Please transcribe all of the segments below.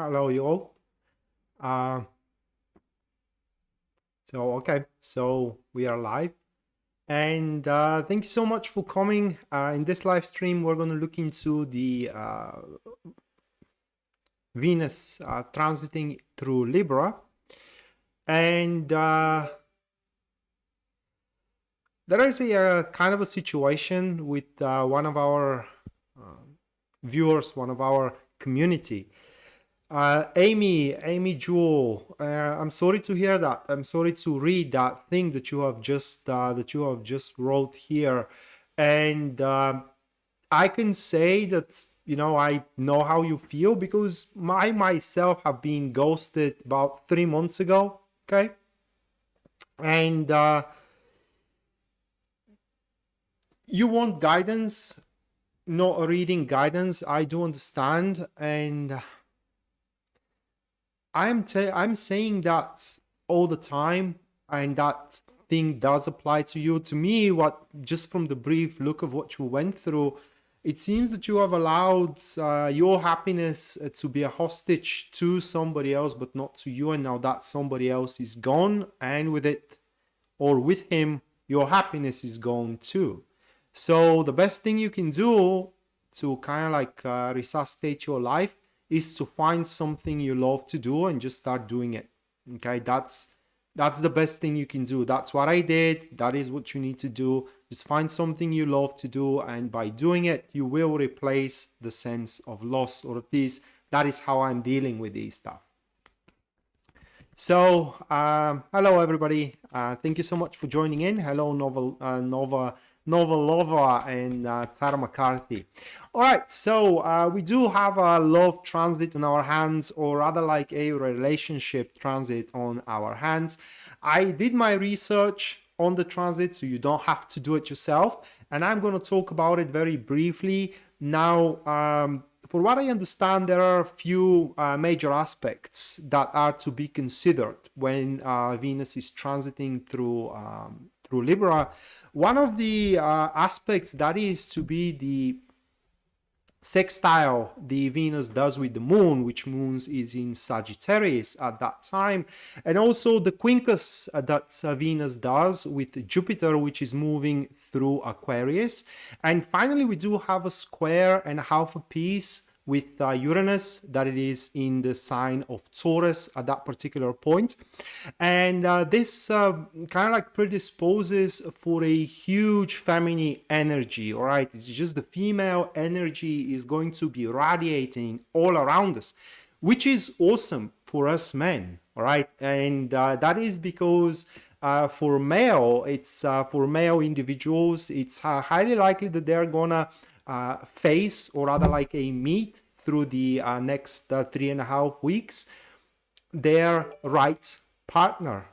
Hello, you all. Uh, so we are live, and thank you so much for coming. In this live stream, we're going to look into the Venus transiting through Libra, and there is a kind of a situation with one of our viewers, one of our community. Amy Jewel, I'm sorry to hear that. I'm sorry to read that thing that you have just wrote here, and I can say that I know how you feel because I myself have been ghosted about 3 months ago. Okay, and you want guidance, not reading guidance. I do understand, and I'm saying that all the time, and that thing does apply to you. To me, what just from the brief look of what you went through, it seems that you have allowed your happiness to be a hostage to somebody else, but not to you. And now that somebody else is gone, and with it or with him, your happiness is gone too. So the best thing you can do to kind of like resuscitate your life is to find something you love to do and just start doing it. Okay, that's the best thing you can do. That's what I did. That is what you need to do. Just find something you love to do, and by doing it, you will replace the sense of loss, or at least that is how I'm dealing with these stuff. So, hello everybody. Thank you so much for joining in. Hello, Novelova and Tara McCarthy. All right, so we do have a love transit on our hands, or rather like a relationship transit on our hands. I did my research on the transit, so you don't have to do it yourself. And I'm going to talk about it very briefly. Now, for what I understand, there are a few major aspects that are to be considered when Venus is transiting through Libra. One of the aspects that is to be the sextile the Venus does with the moon, which moon is in Sagittarius at that time, and also the quincus that Venus does with Jupiter, which is moving through Aquarius. And finally, we do have a square and half a piece with Uranus, that it is in the sign of Taurus at that particular point. And this kind of like predisposes for a huge feminine energy, all right? It's just the female energy is going to be radiating all around us, which is awesome for us men, all right? And that is because for male individuals, it's highly likely that they're gonna face, or rather like a meet through the next 3.5 weeks, their right partner.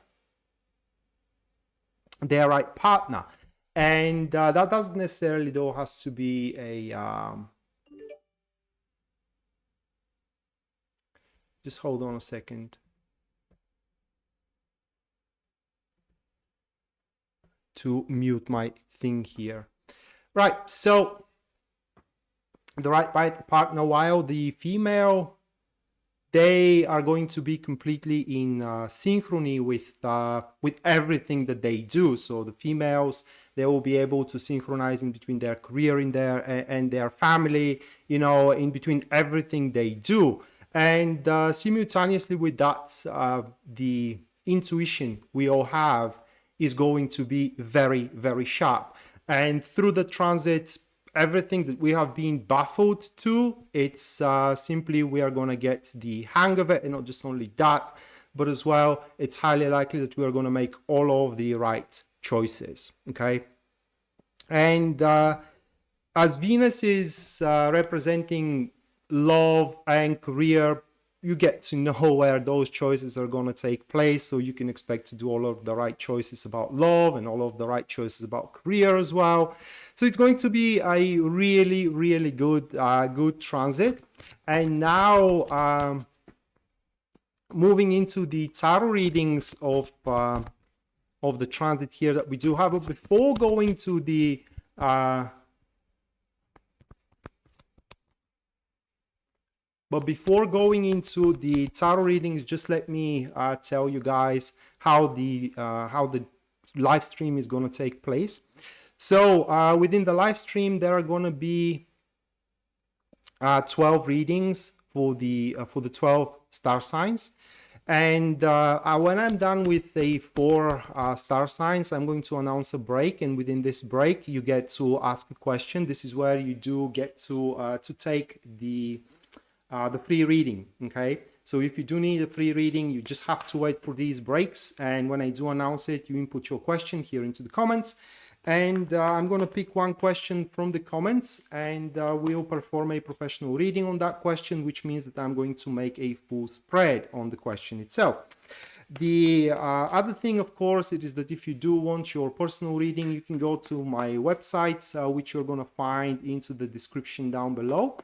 And that doesn't necessarily though has to be a just hold on a second to mute my thing here. Right, so the right partner, while the female, they are going to be completely in synchrony with everything that they do. So the females, they will be able to synchronize in between their career and their family, in between everything they do. And simultaneously with that, the intuition we all have is going to be very, very sharp. And through the transit, everything that we have been baffled to, it's simply we are going to get the hang of it. And not just only that, but as well, it's highly likely that we are going to make all of the right choices. Okay. And as Venus is representing love and career, you get to know where those choices are going to take place, so you can expect to do all of the right choices about love and all of the right choices about career as well. So it's going to be a really, really good transit. And now moving into the tarot readings of the transit here that we do have, but before going to the But before going into the tarot readings, just let me tell you guys how the live stream is going to take place. So within the live stream, there are going to be 12 readings for the 12 star signs. And when I'm done with the 4 star signs, I'm going to announce a break. And within this break, you get to ask a question. This is where you do get to take the free reading. Okay, so if you do need a free reading, you just have to wait for these breaks. And when I do announce it, you input your question here into the comments. And I'm going to pick one question from the comments, and we'll perform a professional reading on that question, which means that I'm going to make a full spread on the question itself. The other thing, of course, it is that if you do want your personal reading, you can go to my website, which you're going to find into the description down below.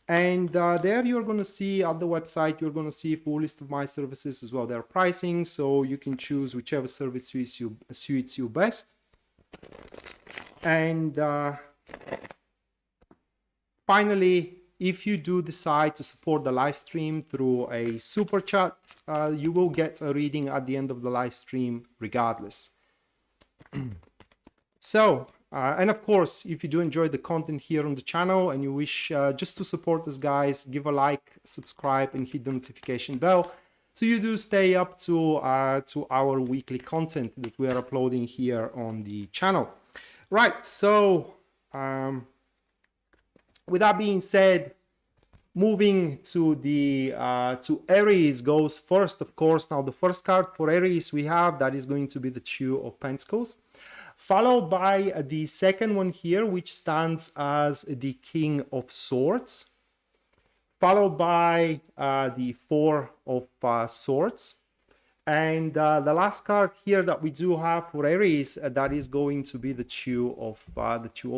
And there you're going to see at the website, you're going to see a full list of my services as well, their pricing, so you can choose whichever service suits you best. And finally, if you do decide to support the live stream through a super chat, you will get a reading at the end of the live stream regardless. So, and of course, if you do enjoy the content here on the channel and you wish just to support us, guys, give a like, subscribe, and hit the notification bell, so you do stay up to our weekly content that we are uploading here on the channel. Right, so with that being said, moving to the to Aries goes first, of course. Now the first card for Aries we have, that is going to be the Two of Pentacles, followed by the second one here, which stands as the King of Swords, followed by the Four of Swords. And the last card here that we do have for Aries, that is going to be the Two of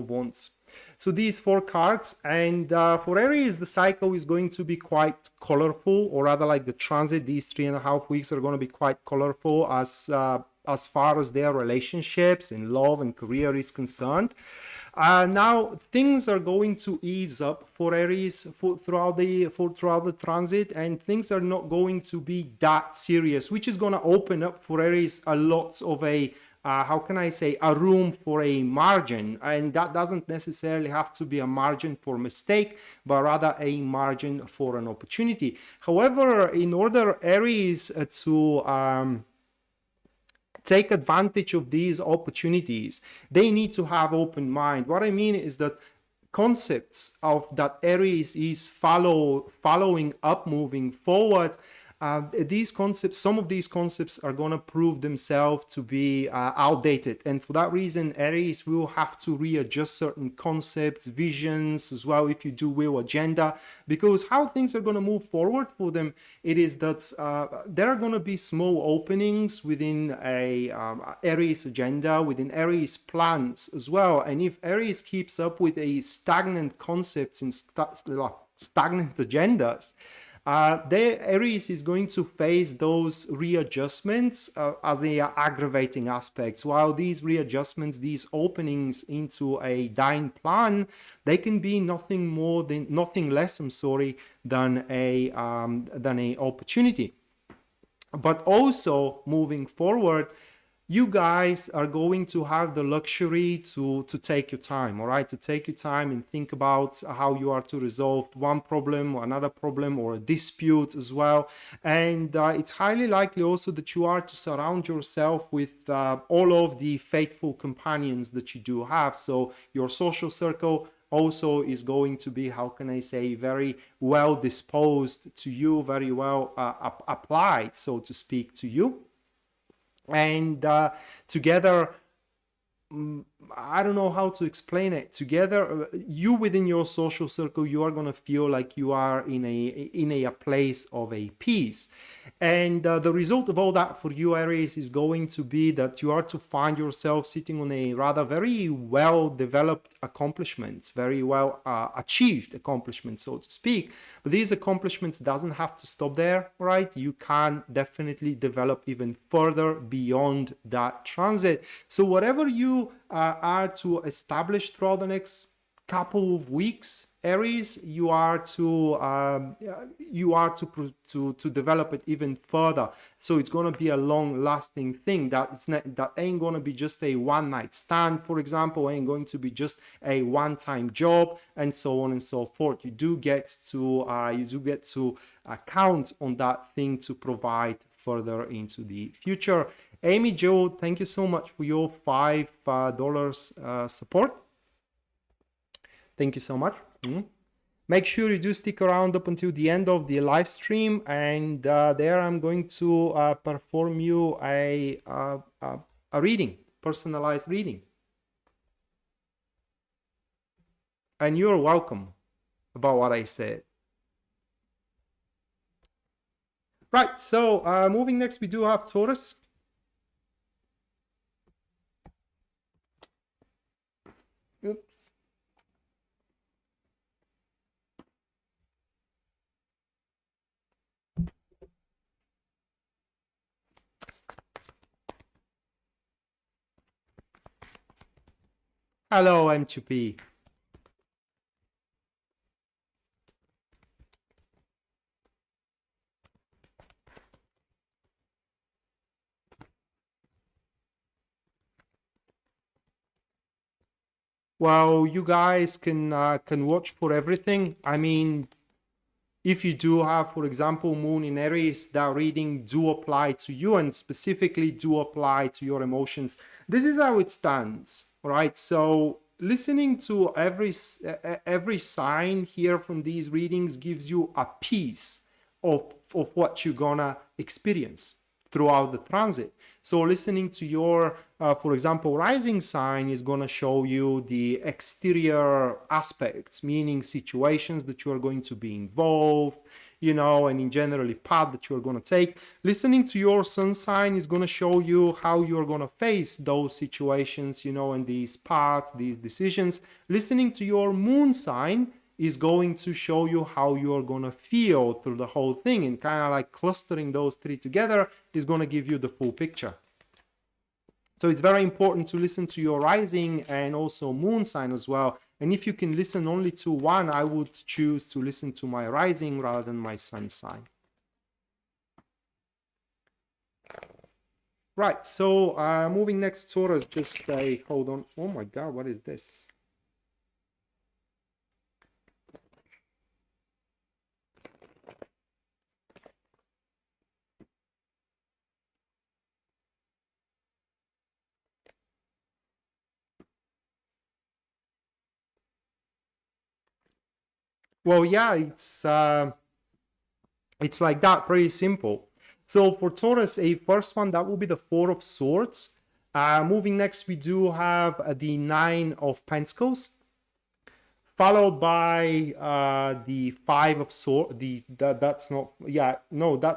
Wands. So these 4 cards, and for Aries, the cycle is going to be quite colorful, or rather like the transit, these 3.5 weeks are going to be quite colorful as far as their relationships and love and career is concerned. Now things are going to ease up for Aries throughout the transit, and things are not going to be that serious, which is going to open up for Aries a lot of a how can I say, a room for a margin. And that doesn't necessarily have to be a margin for mistake, but rather a margin for an opportunity. However, in order Aries to take advantage of these opportunities, they need to have open mind. What I mean is that concepts of that Aries is following up, moving forward, these concepts, some of these concepts are going to prove themselves to be outdated, and for that reason Aries will have to readjust certain concepts, visions as well, if you do will, agenda, because how things are going to move forward for them, it is that there are going to be small openings within a Aries agenda, within Aries plans as well. And if Aries keeps up with a stagnant concepts and stagnant agendas, Aries is going to face those readjustments as they are aggravating aspects. While these readjustments, these openings into a dying plan, they can be nothing less than a opportunity. But also moving forward, you guys are going to have the luxury to take your time, all right? To take your time and think about how you are to resolve one problem or another problem or a dispute as well. And it's highly likely also that you are to surround yourself with all of the faithful companions that you do have. So your social circle also is going to be, how can I say, very well disposed to you, very well applied, so to speak, to you. And together, I don't know how to explain it. Together, you within your social circle, you are going to feel like you are in a place of a peace. And the result of all that for you, Aries, is going to be that you are to find yourself sitting on a rather very well-developed accomplishments, very well achieved accomplishments, so to speak. But these accomplishments doesn't have to stop there, right? You can definitely develop even further beyond that transit. So whatever you are to establish throughout the next couple of weeks, Aries, you are to develop it even further. So it's going to be a long-lasting thing. That ain't going to be just a one-night stand, for example. Ain't going to be just a one-time job, and so on and so forth. You do get to count on that thing to provide further into the future. Amy Joe, thank you so much for your $5 support. Thank you so much. Make sure you do stick around up until the end of the live stream, and there I'm going to perform you a reading, personalized reading. And you're welcome about what I said. Right, so moving next, we do have Taurus. Oops. Hello, M2P. Well, you guys can watch for everything. I mean, if you do have, for example, Moon in Aries, that reading do apply to you and specifically do apply to your emotions. This is how it stands, right? So listening to every sign here from these readings gives you a piece of what you're gonna experience throughout the transit. So listening to your, for example, rising sign is going to show you the exterior aspects, meaning situations that you are going to be involved, you know, and in generally path that you are going to take. Listening to your sun sign is going to show you how you are going to face those situations, you know, and these paths, these decisions. Listening to your moon sign is going to show you how you're going to feel through the whole thing, and kind of like clustering those three together is going to give you the full picture. So it's very important to listen to your rising and also moon sign as well. And if you can listen only to one, I would choose to listen to my rising rather than my sun sign. Right, so moving next, Taurus, just hold on. Oh my God, what is this? Well, yeah, it's like that, pretty simple. So for Taurus, a first one, that will be the Four of Swords. Moving next, we do have the Nine of Pentacles, followed by the Five of Swords. That's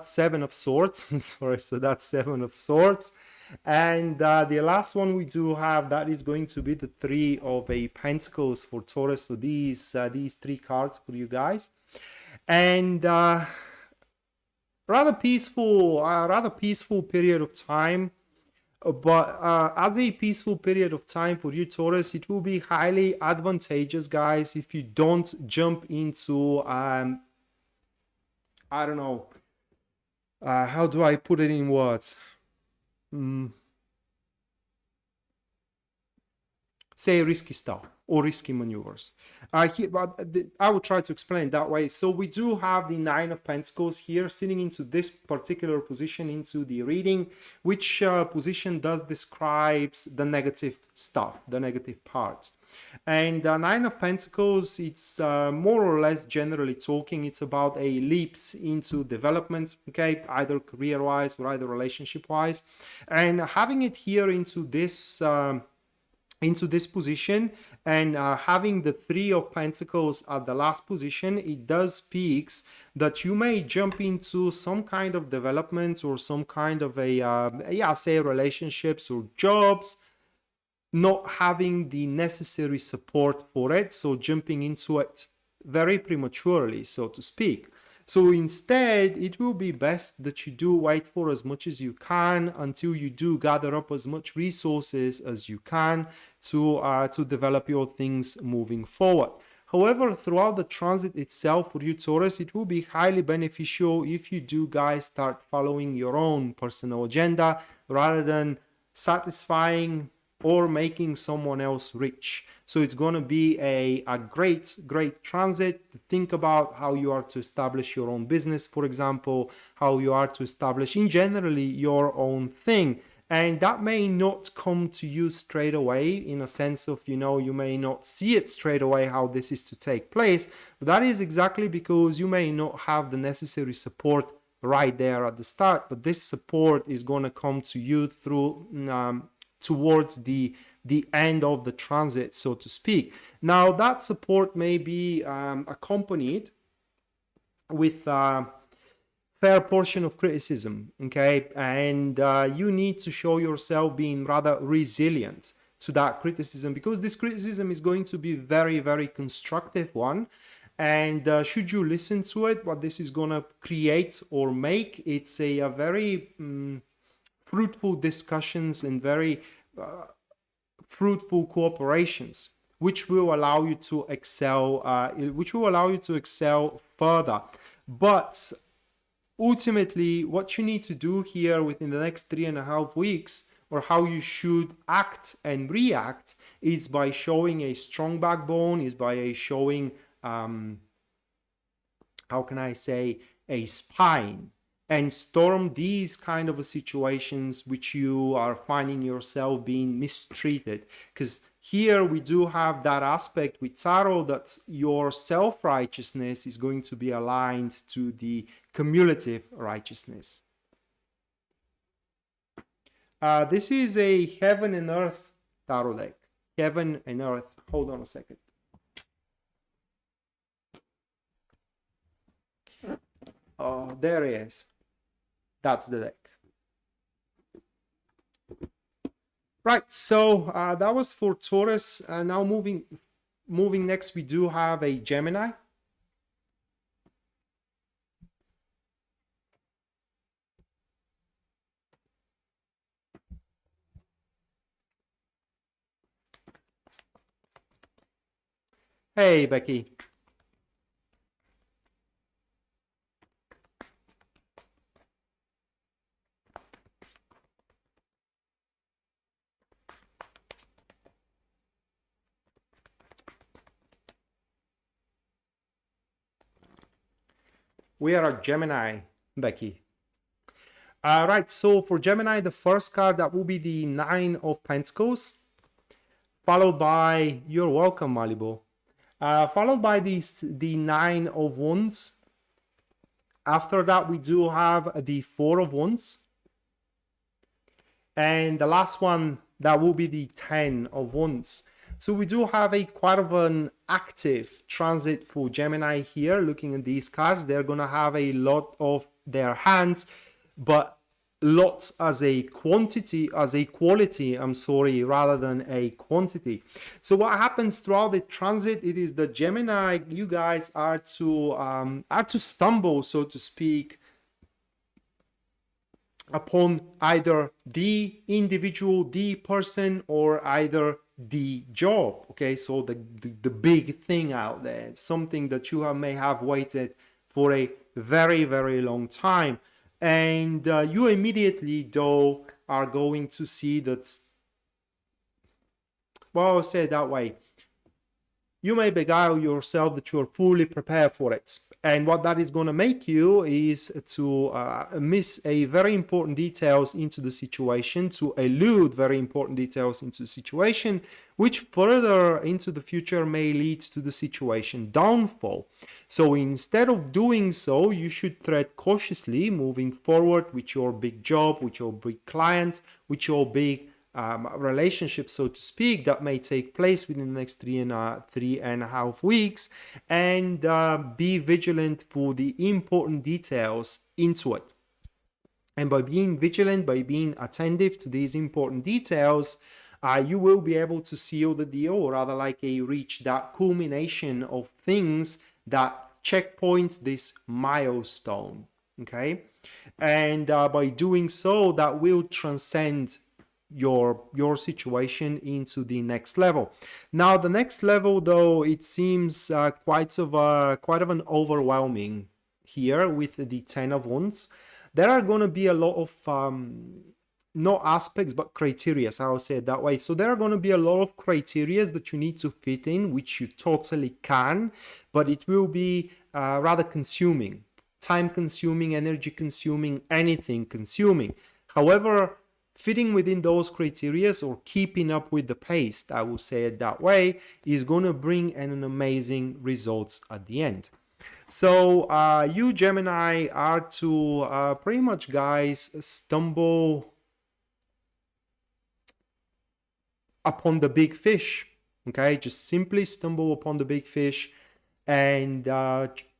Seven of Swords. Sorry, so that's Seven of Swords. And the last one we do have, that is going to be the Three of Pentacles for Taurus. So these three cards for you guys, and rather peaceful period of time. But as a peaceful period of time for you, Taurus, it will be highly advantageous, guys, if you don't jump into I don't know, how do I put it in words? Say risky stuff or risky maneuvers. I will try to explain that way. So we do have the Nine of Pentacles here sitting into this particular position into the reading, which position does describes the negative stuff, the negative parts. And Nine of Pentacles, it's more or less generally talking, it's about a leaps into development, okay, either career-wise or either relationship-wise. And having it here into this position and having the Three of Pentacles at the last position, it does speaks that you may jump into some kind of development or some kind of say relationships or jobs, not having the necessary support for it, so jumping into it very prematurely, so to speak. So instead, it will be best that you do wait for as much as you can until you do gather up as much resources as you can to develop your things moving forward. However, throughout the transit itself for you, Taurus, it will be highly beneficial if you do, guys, start following your own personal agenda rather than satisfying or making someone else rich. So it's going to be a great transit to think about how you are to establish your own business, for example, how you are to establish in generally your own thing. And that may not come to you straight away, in a sense of, you know, you may not see it straight away how this is to take place. But that is exactly because you may not have the necessary support right there at the start. But this support is going to come to you through towards the end of the transit, so to speak. Now, that support may be accompanied with fair portion of criticism, okay? And you need to show yourself being rather resilient to that criticism, because this criticism is going to be very, very constructive one. And should you listen to it, what this is going to create or make, it's a very fruitful discussions and very fruitful cooperations, which will allow you to excel, further. But ultimately, what you need to do here within the next 3.5 weeks, or how you should act and react, is by showing a strong backbone, is by showing, how can I say, a spine, and storm these kind of situations which you are finding yourself being mistreated. Because here we do have that aspect with Tarot, that your self-righteousness is going to be aligned to the cumulative righteousness. This is a Heaven and Earth Tarot deck. Heaven and Earth. Hold on a second. Oh, there it is. That's the deck. Right, so that was for Taurus. Now moving next, we do have a Gemini. Hey, Becky. We are a Gemini, Becky. Right, so for Gemini, the first card, that will be the Nine of Pentacles, followed by, you're welcome, Malibu, followed by the Nine of Wands. After that, we do have the Four of Wands. And the last one, that will be the Ten of Wands. So we do have a quite of an active transit for Gemini here. Looking at these cards, they're going to have a lot of their hands, but lots as a quality, rather than a quantity. So what happens throughout the transit, it is that Gemini, you guys are to stumble, so to speak, upon either the individual, the person, or either the job. Okay, so the big thing out there, something that you may have waited for a very, very long time, and you immediately though are going to see that, well, I'll say it that way, you may beguile yourself that you're fully prepared for it. And what that is going to make you is to miss a very important details into the situation, to elude very important details into the situation, which further into the future may lead to the situation downfall. So instead of doing so, you should tread cautiously moving forward with your big job, with your big client, with your big relationship, so to speak, that may take place within the next 3.5 weeks, and be vigilant for the important details into it. And by being vigilant, by being attentive to these important details, you will be able to seal the deal, or rather like reach that culmination of things that checkpoint, this milestone. Okay, and by doing so, that will transcend your situation into the next level. Now, the next level, though, it seems quite of an overwhelming here with the 10 of Wands. There are going to be a lot of not aspects but criteria, I will say it that way. So there are going to be a lot of criteria that you need to fit in, which you totally can, but it will be rather consuming, time consuming, energy consuming, anything consuming. However, fitting within those criteria or keeping up with the pace, I will say it that way, is going to bring an amazing results at the end. So you Gemini are to pretty much, guys, stumble upon the big fish. Okay, just simply stumble upon the big fish and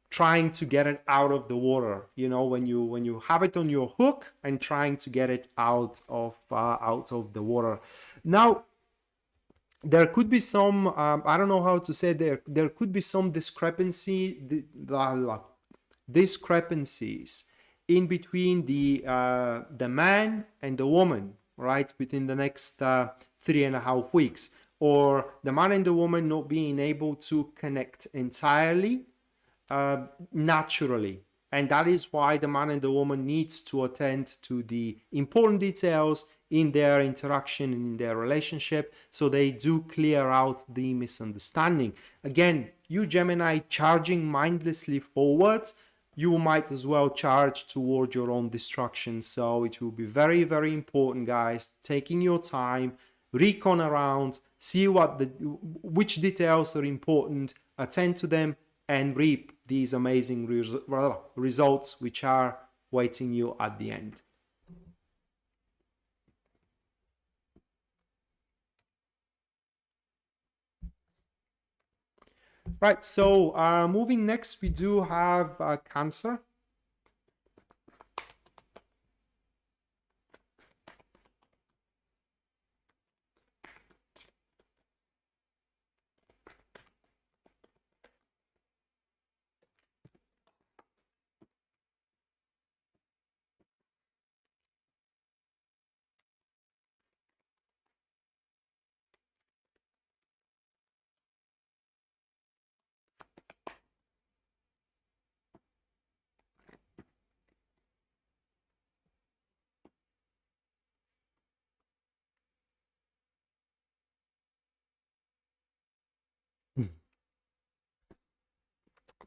trying to get it out of the water. You know, when you have it on your hook and trying to get it out of the water. Now, there could be some I don't know how to say, there could be some discrepancies in between the man and the woman, right, within the next 3.5 weeks, or the man and the woman not being able to connect entirely naturally. And that is why the man and the woman needs to attend to the important details in their interaction and in their relationship, so they do clear out the misunderstanding. Again, you Gemini charging mindlessly forward, you might as well charge toward your own destruction. So it will be very, very important, guys, taking your time, recon around, see which details are important, attend to them, and reap these amazing results which are waiting you at the end. Right, so moving next, we do have Cancer.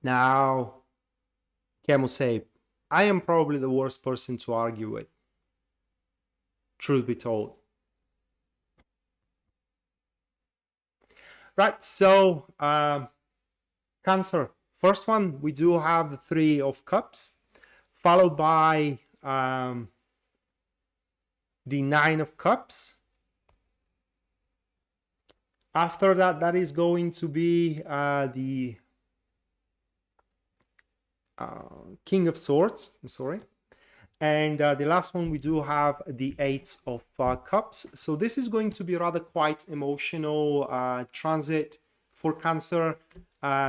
Now, Camo say, I am probably the worst person to argue with, truth be told. Right, so Cancer, first one, we do have the 3 of Cups, followed by the 9 of Cups. After that, that is going to be the King of Swords, I'm sorry. And the last one, we do have the 8 of Cups. So this is going to be rather quite emotional transit for Cancer.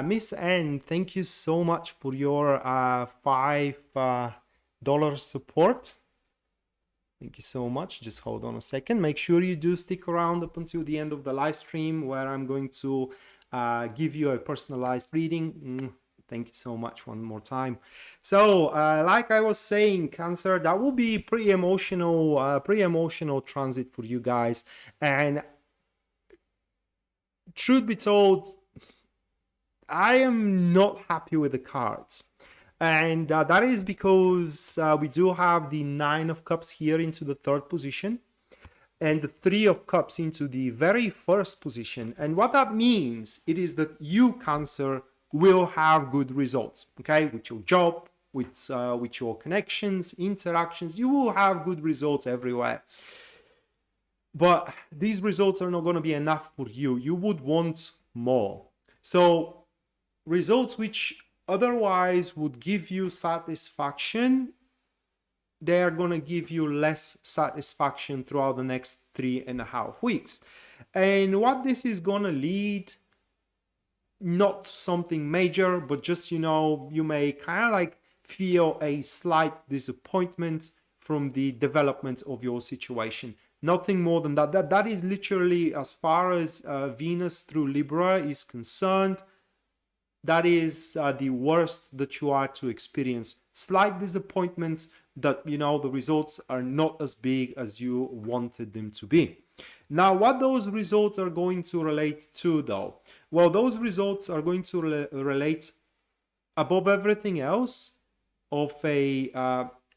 Miss N, thank you so much for your $5 support. Thank you so much. Just hold on a second. Make sure you do stick around up until the end of the live stream, where I'm going to give you a personalized reading. Thank you so much one more time. So like I was saying, Cancer, that will be pretty emotional transit for you guys. And truth be told, I am not happy with the cards. And that is because we do have the 9 of Cups here into the 3rd position, and the 3 of Cups into the very 1st position. And what that means, it is that you, Cancer, will have good results, okay, with your job, with your connections, interactions. You will have good results everywhere. But these results are not going to be enough for you. You would want more. So results which otherwise would give you satisfaction, they are going to give you less satisfaction throughout the next 3.5 weeks. And what this is going to lead not something major, but just, you know, you may kind of like feel a slight disappointment from the development of your situation. Nothing more than that. That is literally, as far as Venus through Libra is concerned, that is the worst that you are to experience. Slight disappointments that, you know, the results are not as big as you wanted them to be. Now, what those results are going to relate to, though? Well, those results are going to relate, above everything else, of a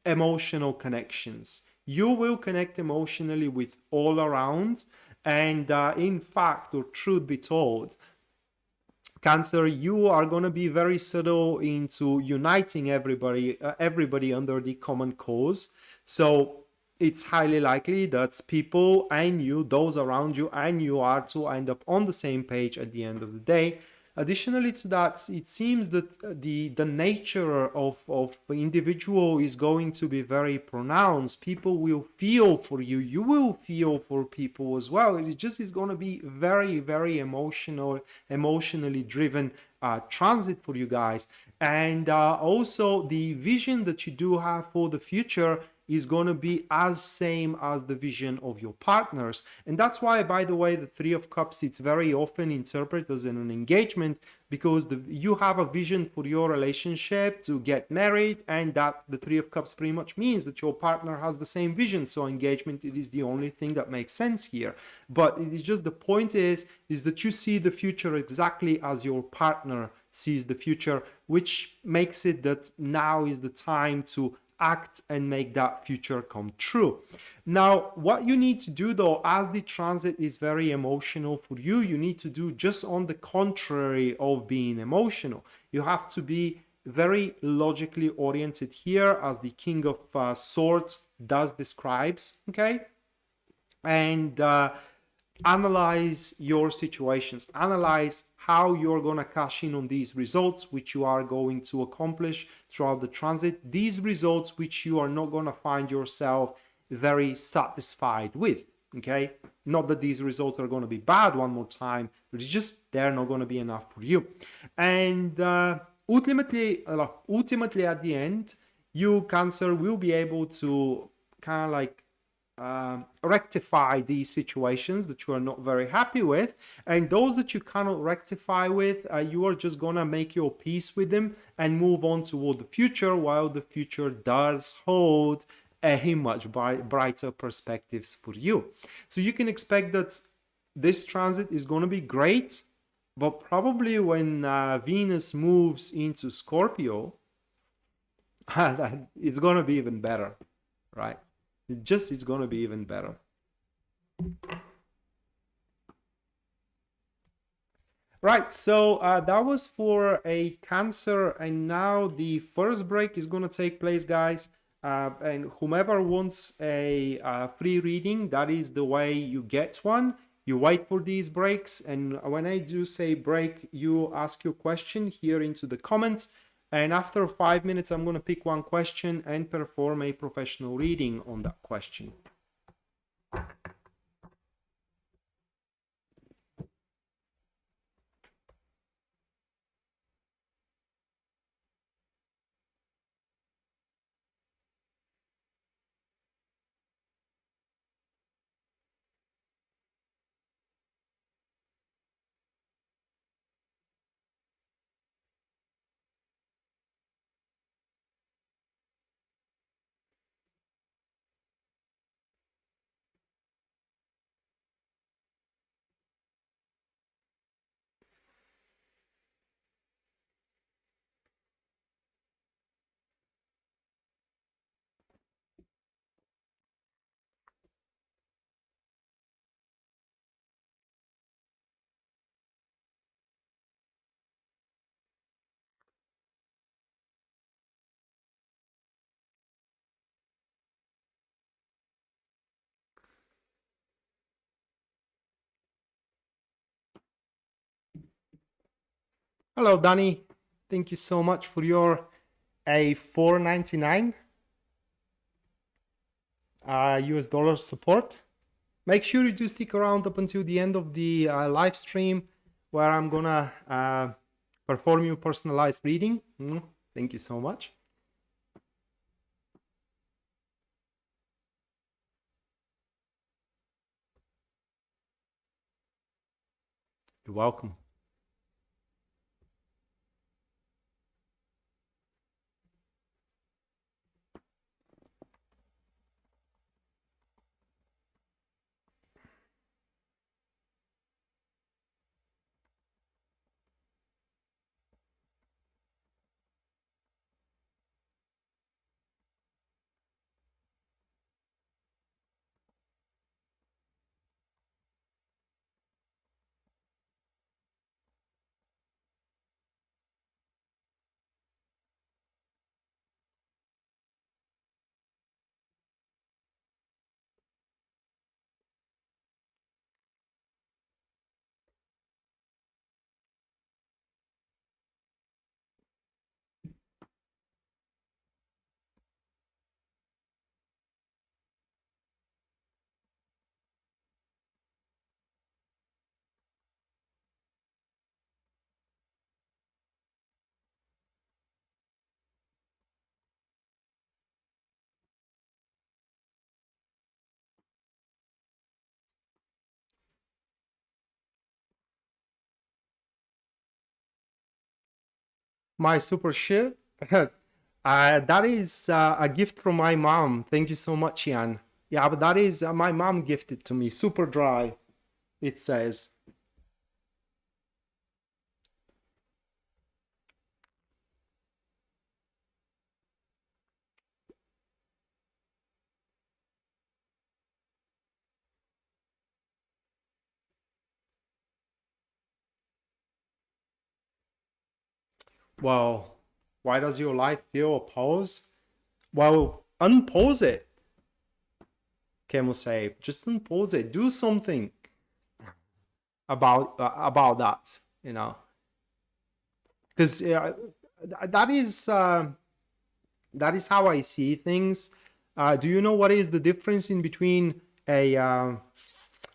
emotional connections. You will connect emotionally with all around, and in fact, or truth be told, Cancer, you are going to be very subtle into uniting everybody under the common cause. So it's highly likely that people and you, those around you and you, are to end up on the same page at the end of the day. Additionally to that, it seems that the nature of the individual is going to be very pronounced. People will feel for you. You will feel for people as well. It just is going to be very, very emotionally driven transit for you guys. And also the vision that you do have for the future is going to be as same as the vision of your partners. And that's why, by the way, the Three of Cups, it's very often interpreted as an engagement, because you have a vision for your relationship to get married, and that the Three of Cups pretty much means that your partner has the same vision. So engagement, it is the only thing that makes sense here. But it is just, the point is that you see the future exactly as your partner sees the future, which makes it that now is the time to act and make that future come true. Now, what you need to do, though, as the transit is very emotional for you, you need to do just on the contrary of being emotional. You have to be very logically oriented here, as the King of Swords does describes, okay? And analyze your situations, analyze how you're going to cash in on these results which you are going to accomplish throughout the transit, these results which you are not going to find yourself very satisfied with, okay? Not that these results are going to be bad, one more time, but it's just they're not going to be enough for you. And ultimately at the end, you, Cancer, will be able to kind of like rectify these situations that you are not very happy with, and those that you cannot rectify with, you are just gonna make your peace with them and move on toward the future, while the future does hold a much brighter perspectives for you. So you can expect that this transit is going to be great, but probably when Venus moves into Scorpio, it's going to be even better, right? It's going to be even better. Right, so that was for a Cancer, and now the first break is going to take place, guys. And whomever wants a free reading, that is the way you get one. You wait for these breaks, and when I do say break, you ask your question here into the comments. And after 5 minutes, I'm going to pick one question and perform a professional reading on that question. Hello, Danny. Thank you so much for your $4.99 US dollars support. Make sure you do stick around up until the end of the live stream. where I'm gonna perform you personalized reading. Thank you so much. You're welcome. My super share. That is a gift from my mom. Thank you so much, Ian. Yeah, but that is my mom gifted to me. Super dry, it says. Well, why does your life feel a pause? Well, unpause it. Kim say, just unpause it. Do something about that. You know, because that is how I see things. Do you know what is the difference in between a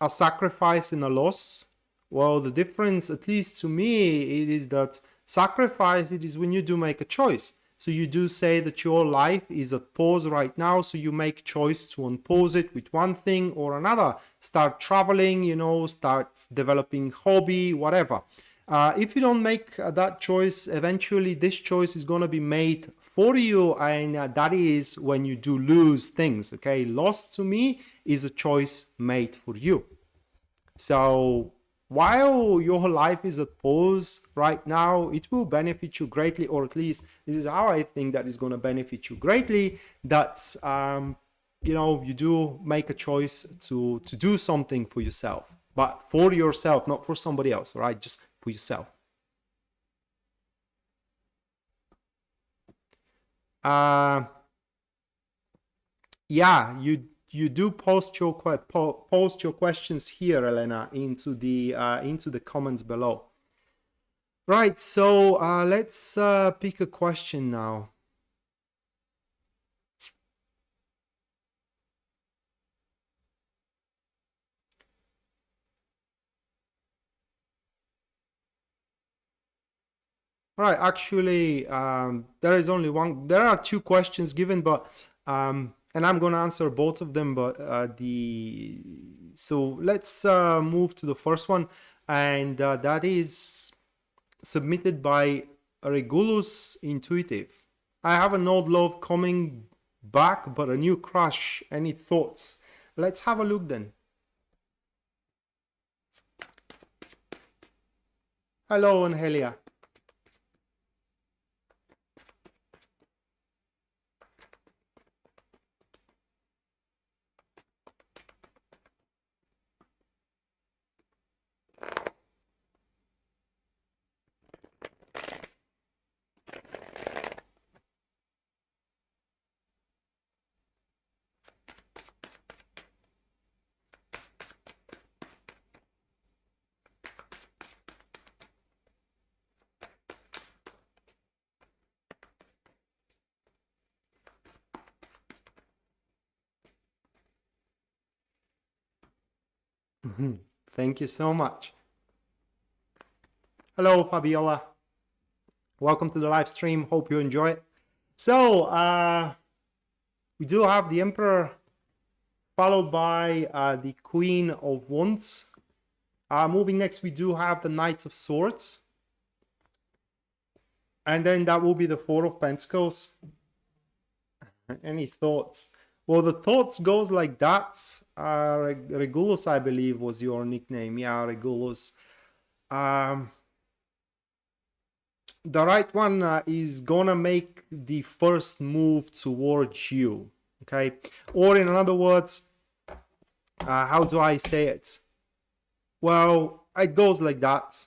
sacrifice and a loss? Well, the difference, at least to me, it is that sacrifice, it is when you do make a choice. So you do say that your life is at pause right now, so you make choice to unpause it with one thing or another. Start traveling, you know, start developing hobby, whatever. If you don't make that choice, eventually this choice is going to be made for you, and that is when you do lose things. Okay, loss to me is a choice made for you. So while your life is at pause right now, it will benefit you greatly, or at least this is how I think that is going to benefit you greatly. That's you know, you do make a choice to do something for yourself, but for yourself, not for somebody else, right? Just for yourself. Yeah, you do post your questions here, Elena, into the comments below. Right, so let's pick a question now. Right, actually, there is only one. There are two questions given, but and I'm gonna answer both of them. But so let's move to the first one, and that is submitted by Regulus Intuitive. I have an old love coming back, but a new crush. Any thoughts? Let's have a look then. Hello, Angelia. Thank you so much. Hello, Fabiola. Welcome to the live stream. Hope you enjoy it. So, we do have the Emperor followed by the Queen of Wands. Moving next, we do have the Knight of Swords. And then that will be the Four of Pentacles. Any thoughts? Well, the thoughts goes like that. Regulus, I believe, was your nickname. Yeah, Regulus. The right one is gonna make the first move towards you. Okay, or in other words, how do I say it? Well, it goes like that.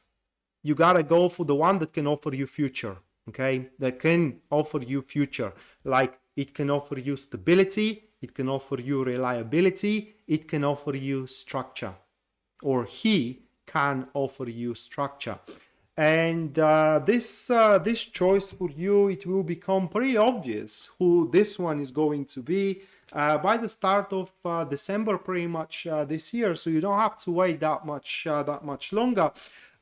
You gotta go for the one that can offer you future. Okay, that can offer you future. Like it can offer you stability, it can offer you reliability, it can offer you structure, or he can offer you structure. And this choice for you, it will become pretty obvious who this one is going to be by the start of December, pretty much this year. So you don't have to wait that much longer.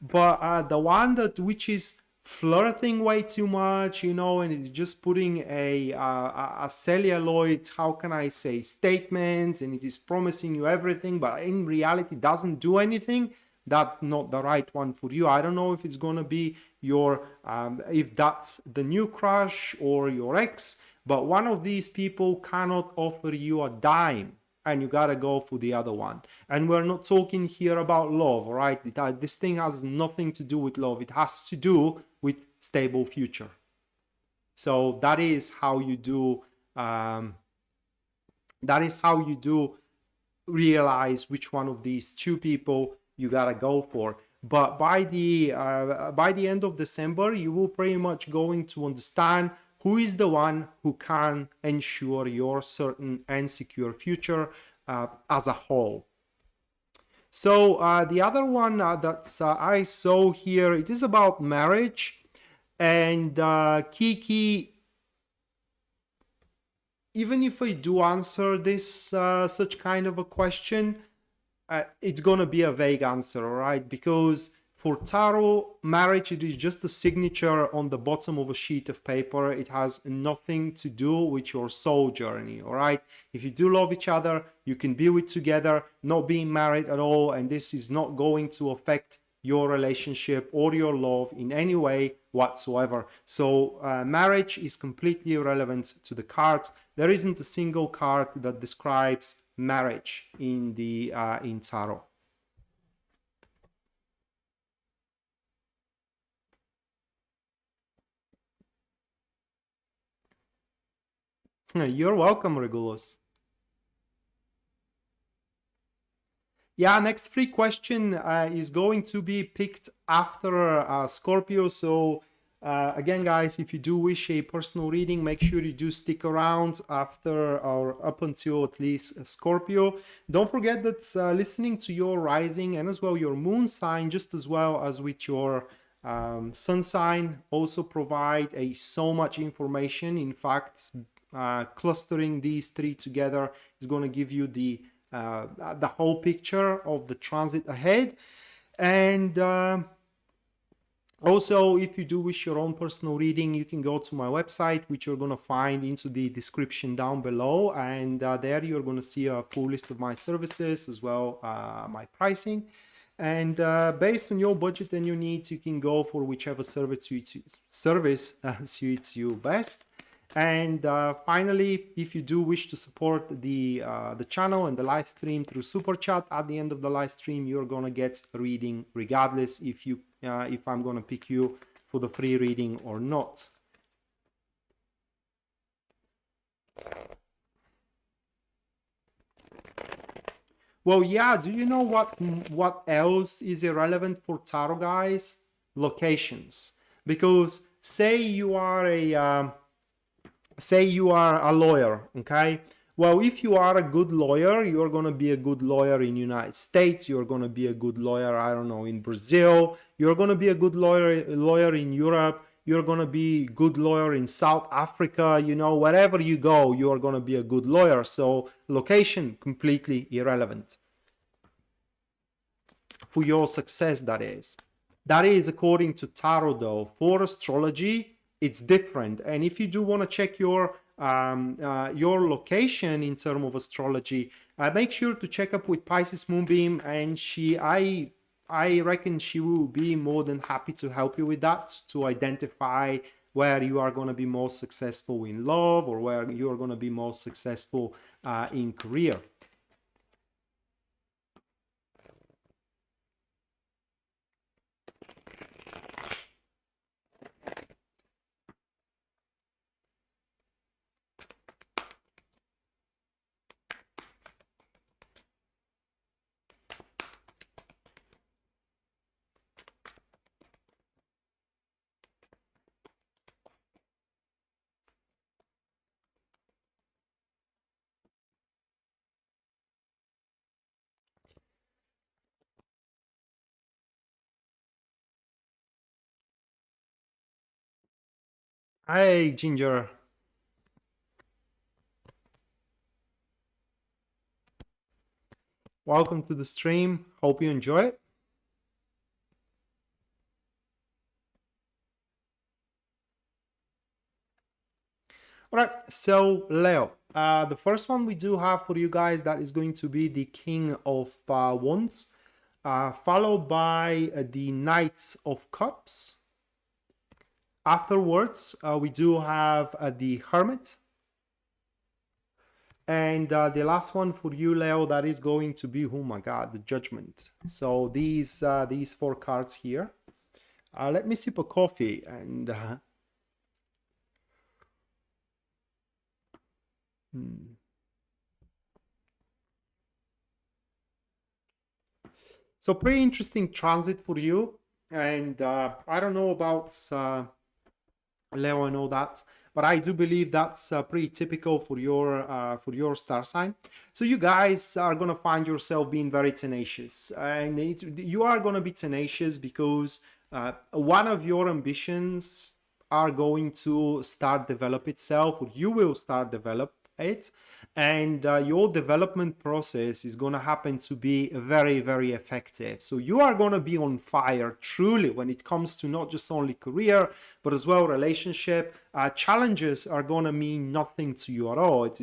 But the one which is flirting way too much, you know, and it's just putting a celluloid, how can I say, statements, and it is promising you everything, but in reality doesn't do anything. That's not the right one for you. I don't know if it's gonna be your if that's the new crush or your ex, but one of these people cannot offer you a dime, and you gotta go for the other one. And we're not talking here about love, all right? This thing has nothing to do with love. It has to do with stable future. So that is how you do. That is how you do realize which one of these two people you gotta go for. But by the end of December, you will pretty much going to understand who is the one who can ensure your certain and secure future as a whole. So the other one that I saw here, it is about marriage. And Kiki, even if I do answer this such kind of a question, it's gonna be a vague answer, all right? Because for tarot, marriage, it is just a signature on the bottom of a sheet of paper. It has nothing to do with your soul journey, all right? If you do love each other, you can be with together, not being married at all, and this is not going to affect your relationship or your love in any way whatsoever. So marriage is completely irrelevant to the cards. There isn't a single card that describes marriage in the in tarot. You're welcome, Regulus. Yeah, next free question is going to be picked after Scorpio. So again, guys, if you do wish a personal reading, make sure you do stick around after or up until at least Scorpio. Don't forget that listening to your rising and as well your moon sign, just as well as with your sun sign, also provide so much information. In fact, clustering these three together is going to give you the whole picture of the transit ahead. And also, if you do wish your own personal reading, you can go to my website, which you're going to find into the description down below, and there you're going to see a full list of my services as well, my pricing. And based on your budget and your needs, you can go for whichever service suits you best. And finally, if you do wish to support the channel and the live stream through Super Chat, at the end of the live stream, you're gonna get a reading regardless if I'm gonna pick you for the free reading or not. Well, yeah, do you know what else is irrelevant for tarot, guys? Locations. Because say you are a lawyer, okay? Well, if you are a good lawyer, you're going to be a good lawyer in the United States. You're going to be a good lawyer, I don't know, in Brazil. You're going to be a good lawyer in Europe. You're going to be a good lawyer in South Africa. You know, wherever you go, you're going to be a good lawyer. So location, completely irrelevant for your success, that is. That is according to tarot, though. For astrology, it's different. And if you do want to check your location in terms of astrology, make sure to check up with Pisces Moonbeam, and I reckon she will be more than happy to help you with that, to identify where you are going to be most successful in love, or where you are going to be most successful in career. Hi, Ginger. Welcome to the stream. Hope you enjoy it. All right, so Leo, the first one we do have for you guys, that is going to be the King of Wands, followed by the Knight of Cups. Afterwards, we do have the Hermit. And the last one for you, Leo, that is going to be, oh my God, the Judgment. So these 4 cards here. Let me sip a coffee and... So pretty interesting transit for you. And I don't know about Leo and all that, but I do believe that's pretty typical for your star sign. So you guys are gonna find yourself being very tenacious, and you are gonna be tenacious because one of your ambitions are going to start develop itself, or you will start develop it, and your development process is going to happen to be very, very effective. So you are going to be on fire truly when it comes to not just only career, but as well relationship. Challenges are going to mean nothing to you at all. It's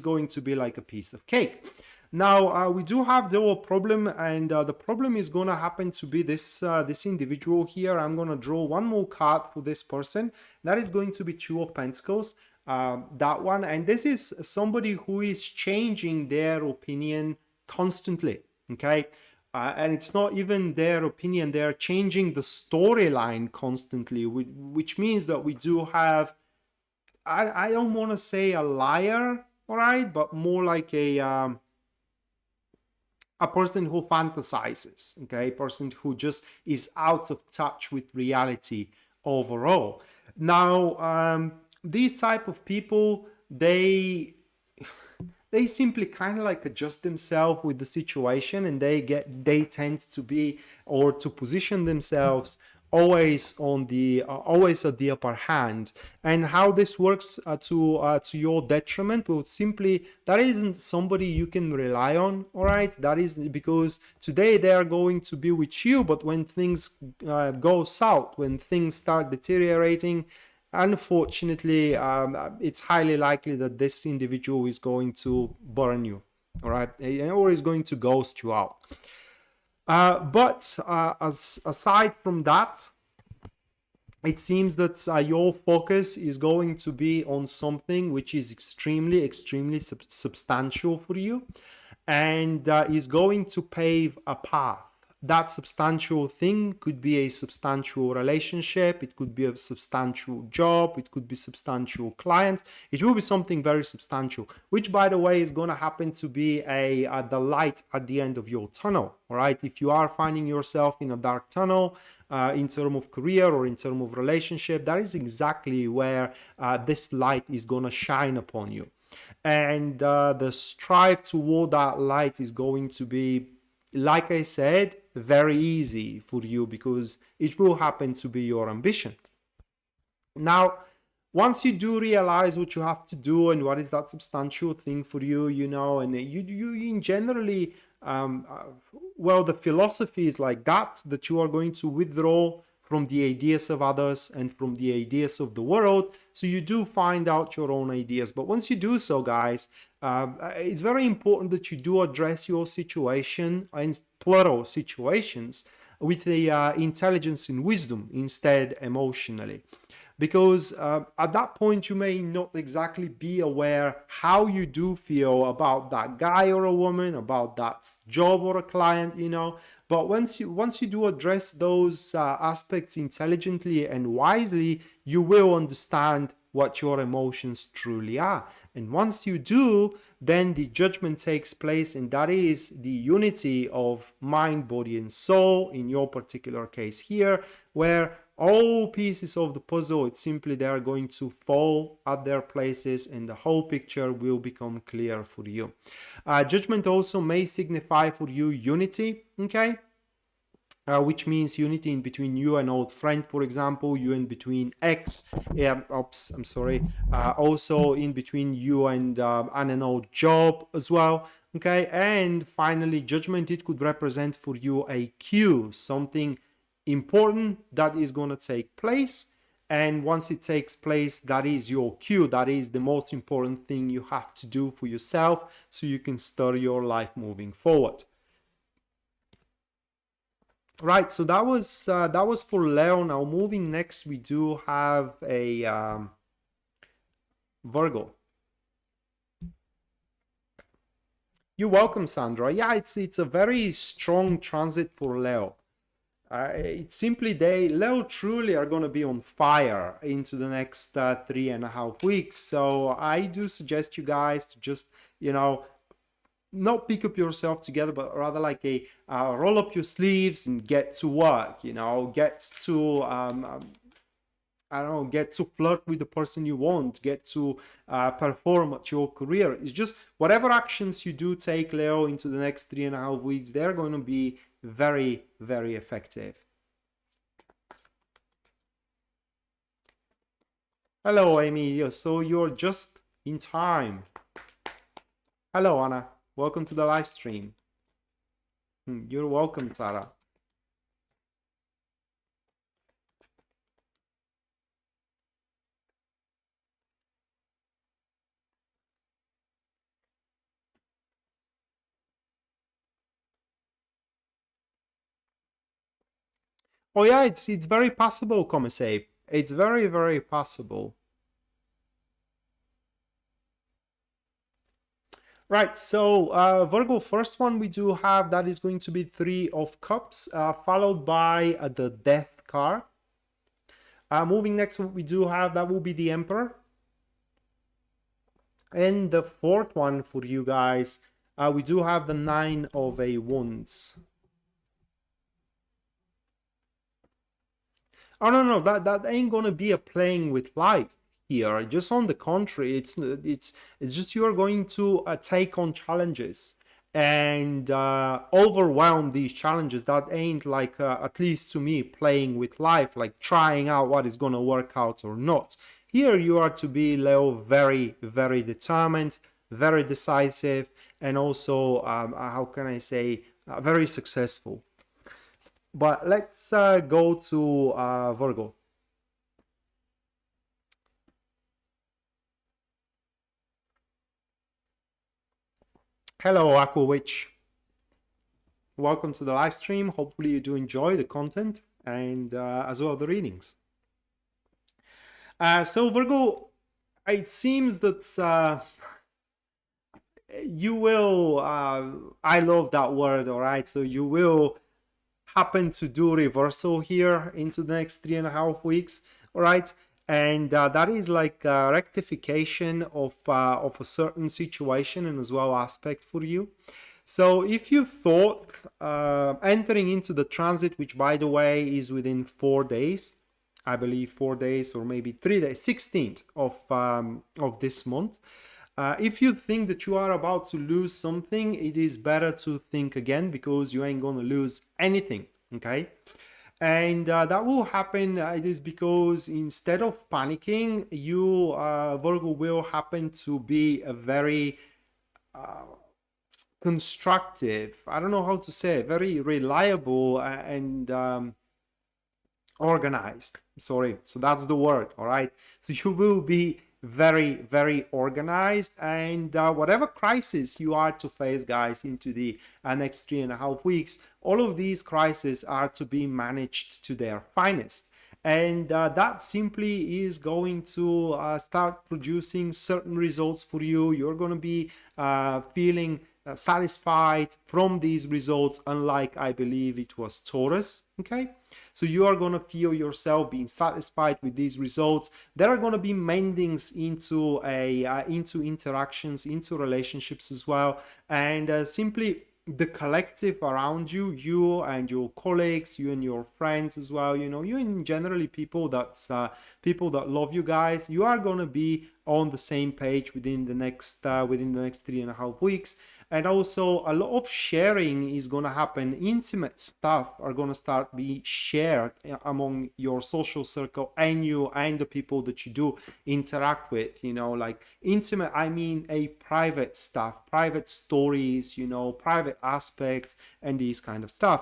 going to be like a piece of cake. Now we do have the problem, and the problem is going to happen to be this individual here. I'm going to draw one more card for this person. That is going to be 2 of Pentacles. That one, and this is somebody who is changing their opinion constantly. Okay, and it's not even their opinion, they're changing the storyline constantly, which means that we do have, I don't want to say a liar, all right, but more like a person who fantasizes, okay, a person who just is out of touch with reality overall. Now these type of people, they simply kind of like adjust themselves with the situation, and they tend to be, or to position themselves always at the upper hand. And how this works to your detriment, well, simply that isn't somebody you can rely on, all right? That is because today they are going to be with you, but when things go south, when things start deteriorating, unfortunately, it's highly likely that this individual is going to burn you, all right, or is going to ghost you out. But aside from that, it seems that your focus is going to be on something which is extremely substantial for you, and is going to pave a path. That substantial thing could be a substantial relationship, it could be a substantial job, it could be substantial clients. It will be something very substantial, which, by the way, is going to happen to be the light at the end of your tunnel. All right, if you are finding yourself in a dark tunnel in terms of career or in terms of relationship, that is exactly where this light is going to shine upon you. And the strive toward that light is going to be, like I said, very easy for you, because it will happen to be your ambition. Now, once you do realize what you have to do and what is that substantial thing for you, you know, and you generally well, the philosophy is like that you are going to withdraw from the ideas of others and from the ideas of the world. So you do find out your own ideas. But once you do so, guys, it's very important that you do address your situation, and plural situations, with the intelligence and wisdom instead emotionally. Because at that point you may not exactly be aware how you do feel about that guy or a woman, about that job or a client, you know. But once you do address those aspects intelligently and wisely, you will understand what your emotions truly are. And once you do, then the judgment takes place, and that is the unity of mind, body, and soul in your particular case here, where all pieces of the puzzle, it's simply they are going to fall at their places and the whole picture will become clear for you. Judgment also may signify for you unity, okay? Which means unity in between you and old friend, for example, you in between ex, I'm sorry, also in between you and an old job as well, okay? And finally, judgment, it could represent for you a cue, something important that is going to take place, and once it takes place, that is your cue, that is the most important thing you have to do for yourself so you can stir your life moving forward. Right, so that was for Leo. Now moving next, we do have a Virgo. You're welcome, Sandra. Yeah, it's a very strong transit for Leo. It's simply Leo truly are going to be on fire into the next 3.5 weeks. So I do suggest you guys to just, you know, not pick up yourself together, but rather like roll up your sleeves and get to work, you know, get to, I don't know, get to flirt with the person you want, get to perform at your career. It's just whatever actions you do take, Leo, into the next 3.5 weeks, they're going to be very, very effective. Hello, Amy. So you're just in time. Hello, Anna. Welcome to the live stream. You're welcome, Tara. Oh yeah, it's very possible, Commissary. It's very, very possible. Right, so Virgo, first one we do have, that is going to be 3 of Cups, followed by the Death card. Moving next, what we do have, that will be the Emperor. And the 4th one for you guys, we do have the 9 of Wands. Oh no, that ain't gonna be a playing with life here. Just on the contrary, it's just you are going to take on challenges and overwhelm these challenges. That ain't like at least to me playing with life, like trying out what is gonna work out or not. Here you are to be, Leo, very, very determined, very decisive, and also how can I say, very successful. But let's go to Virgo. Hello, Aqua Witch. Welcome to the live stream. Hopefully you do enjoy the content and as well the readings. So Virgo, it seems that you will, I love that word, all right? So you will happen to do reversal here into the next 3.5 weeks, all right? And that is like a rectification of a certain situation and as well aspect for you. So if you thought entering into the transit, which by the way is within 4 days, I believe 4 days or maybe 3 days, 16th of this month. If you think that you are about to lose something, it is better to think again, because you ain't gonna lose anything, okay? And that will happen, it is because instead of panicking, you, Virgo, will happen to be a very constructive, I don't know how to say it, very reliable and organized. Sorry, so that's the word. All right, so you will be very organized, and whatever crisis you are to face, guys, into the next 3.5 weeks, all of these crises are to be managed to their finest, and that simply is going to start producing certain results for you. You're going to be feeling satisfied from these results, unlike, I believe it was Taurus. Okay, so you are going to feel yourself being satisfied with these results. There are going to be mendings into into interactions, into relationships as well, and simply the collective around you, you and your colleagues, you and your friends as well, you know, you and generally people people that love you, guys, you are going to be on the same page within the next 3.5 weeks. And also a lot of sharing is going to happen. Intimate stuff are going to start be shared among your social circle and you and the people that you do interact with, you know, like intimate, I mean a private stuff, private stories, you know, private aspects and these kind of stuff,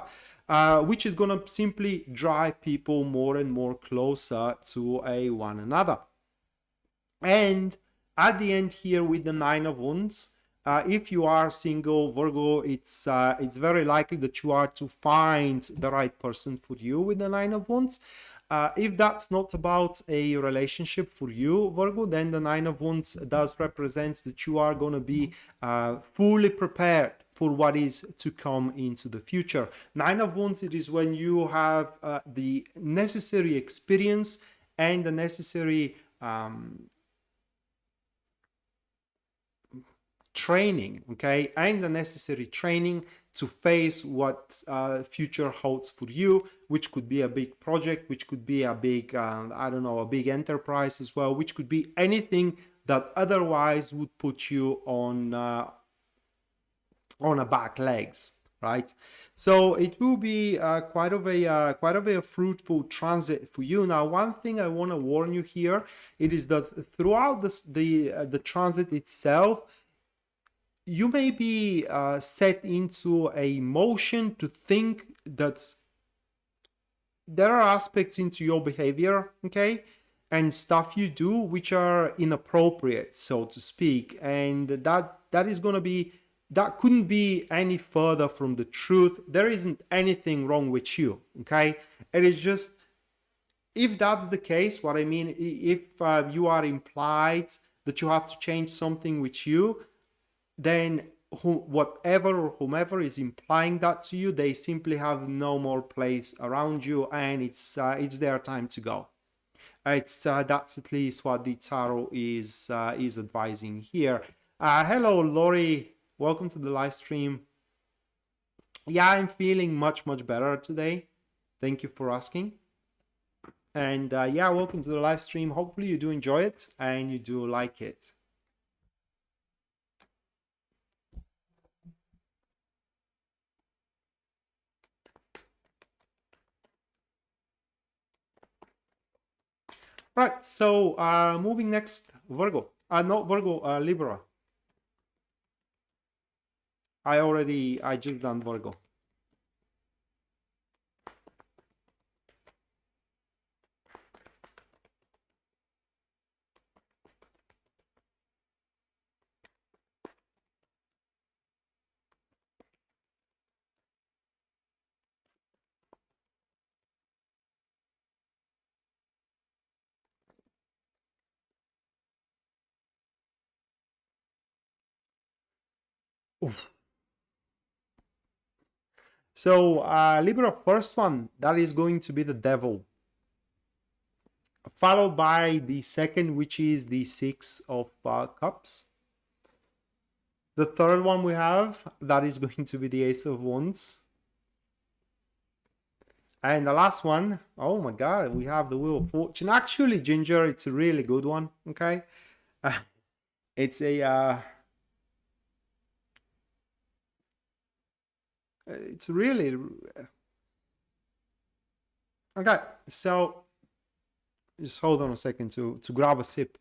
which is going to simply drive people more and more closer to one another. And at the end here with the Nine of Wands, if you are single, Virgo, it's very likely that you are to find the right person for you with the Nine of Wands. If that's not about a relationship for you, Virgo, then the Nine of Wands does represent that you are going to be fully prepared for what is to come into the future. Nine of Wands, it is when you have the necessary experience and the necessary training, okay, and the necessary training to face what future holds for you, which could be a big project, which could be a big I don't know, a big enterprise as well, which could be anything that otherwise would put you on a back legs, right? So it will be quite of a fruitful transit for you. Now, one thing I want to warn you here, it is that throughout the transit itself, you may be set into a motion to think that there are aspects into your behavior, okay, and stuff you do which are inappropriate, so to speak, and that is going to be, that couldn't be any further from the truth. There isn't anything wrong with you, okay? It is just, if that's the case, what I mean, if you are implied that you have to change something with you, then whatever or whomever is implying that to you, they simply have no more place around you, and it's their time to go. That's at least what the tarot is advising here. Hello, Lori. Welcome to the live stream. Yeah, I'm feeling much better today. Thank you for asking. And yeah, welcome to the live stream. Hopefully you do enjoy it and you do like it. Right, so moving next, Virgo. Not Virgo, Libra. I just done Virgo. Oof. So Libra, first one, that is going to be the Devil, followed by the second, which is the Six of Cups. The third one we have, that is going to be the Ace of Wands. And the last one, oh my God, we have the Wheel of Fortune. Actually, Ginger, it's a really good one, okay? It's a... it's really... Okay, so just hold on a second to grab a sip.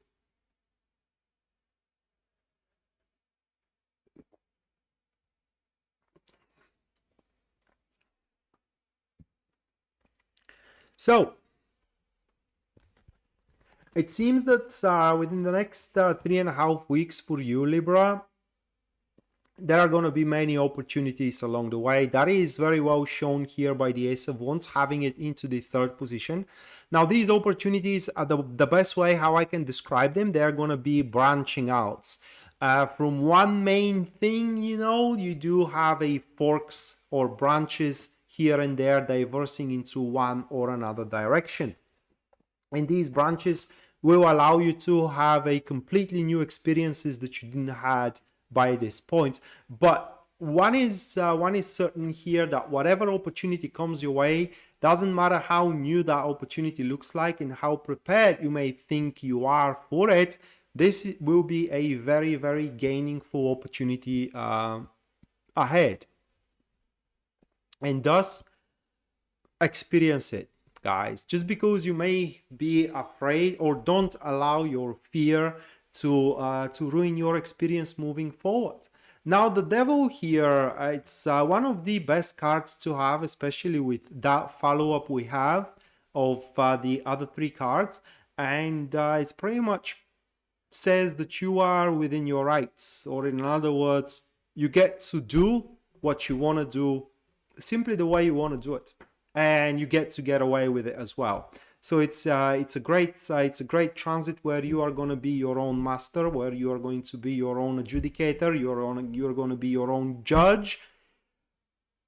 So it seems that within the next 3.5 weeks for you, Libra, there are going to be many opportunities along the way. That is very well shown here by the Ace of Wands, having it into the third position. Now, these opportunities are the best way how I can describe them. They're going to be branching out. From one main thing, you do have a forks or branches here and there diversing into one or another direction. And these branches will allow you to have a completely new experiences that you didn't had by this point. But one is certain here, that whatever opportunity comes your way, doesn't matter how new that opportunity looks like and how prepared you may think you are for it, this will be a very, very gainingful opportunity ahead. And thus, experience it, guys. Just because you may be afraid, or don't allow your fear to ruin your experience moving forward. Now, the Devil here, it's one of the best cards to have, especially with that follow-up we have of the other three cards. And it's pretty much says that you are within your rights, or in other words, you get to do what you want to do simply the way you want to do it, and you get to get away with it as well. So it's a great transit where you are going to be your own master, where you are going to be your own adjudicator, you're going to be your own judge,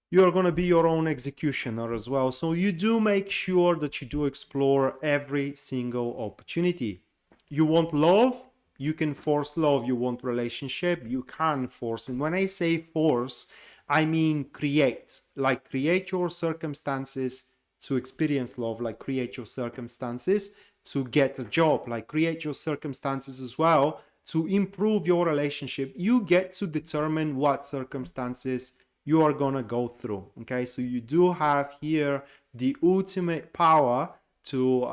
you're going to be your own executioner as well. So you do make sure that you do explore every single opportunity. You want love, you can force love. You want relationship, you can force. And when I say force, I mean create. Like create your circumstances to experience love, like create your circumstances to get a job, like create your circumstances as well to improve your relationship. You get to determine what circumstances you are gonna go through. Okay, so you do have here the ultimate power to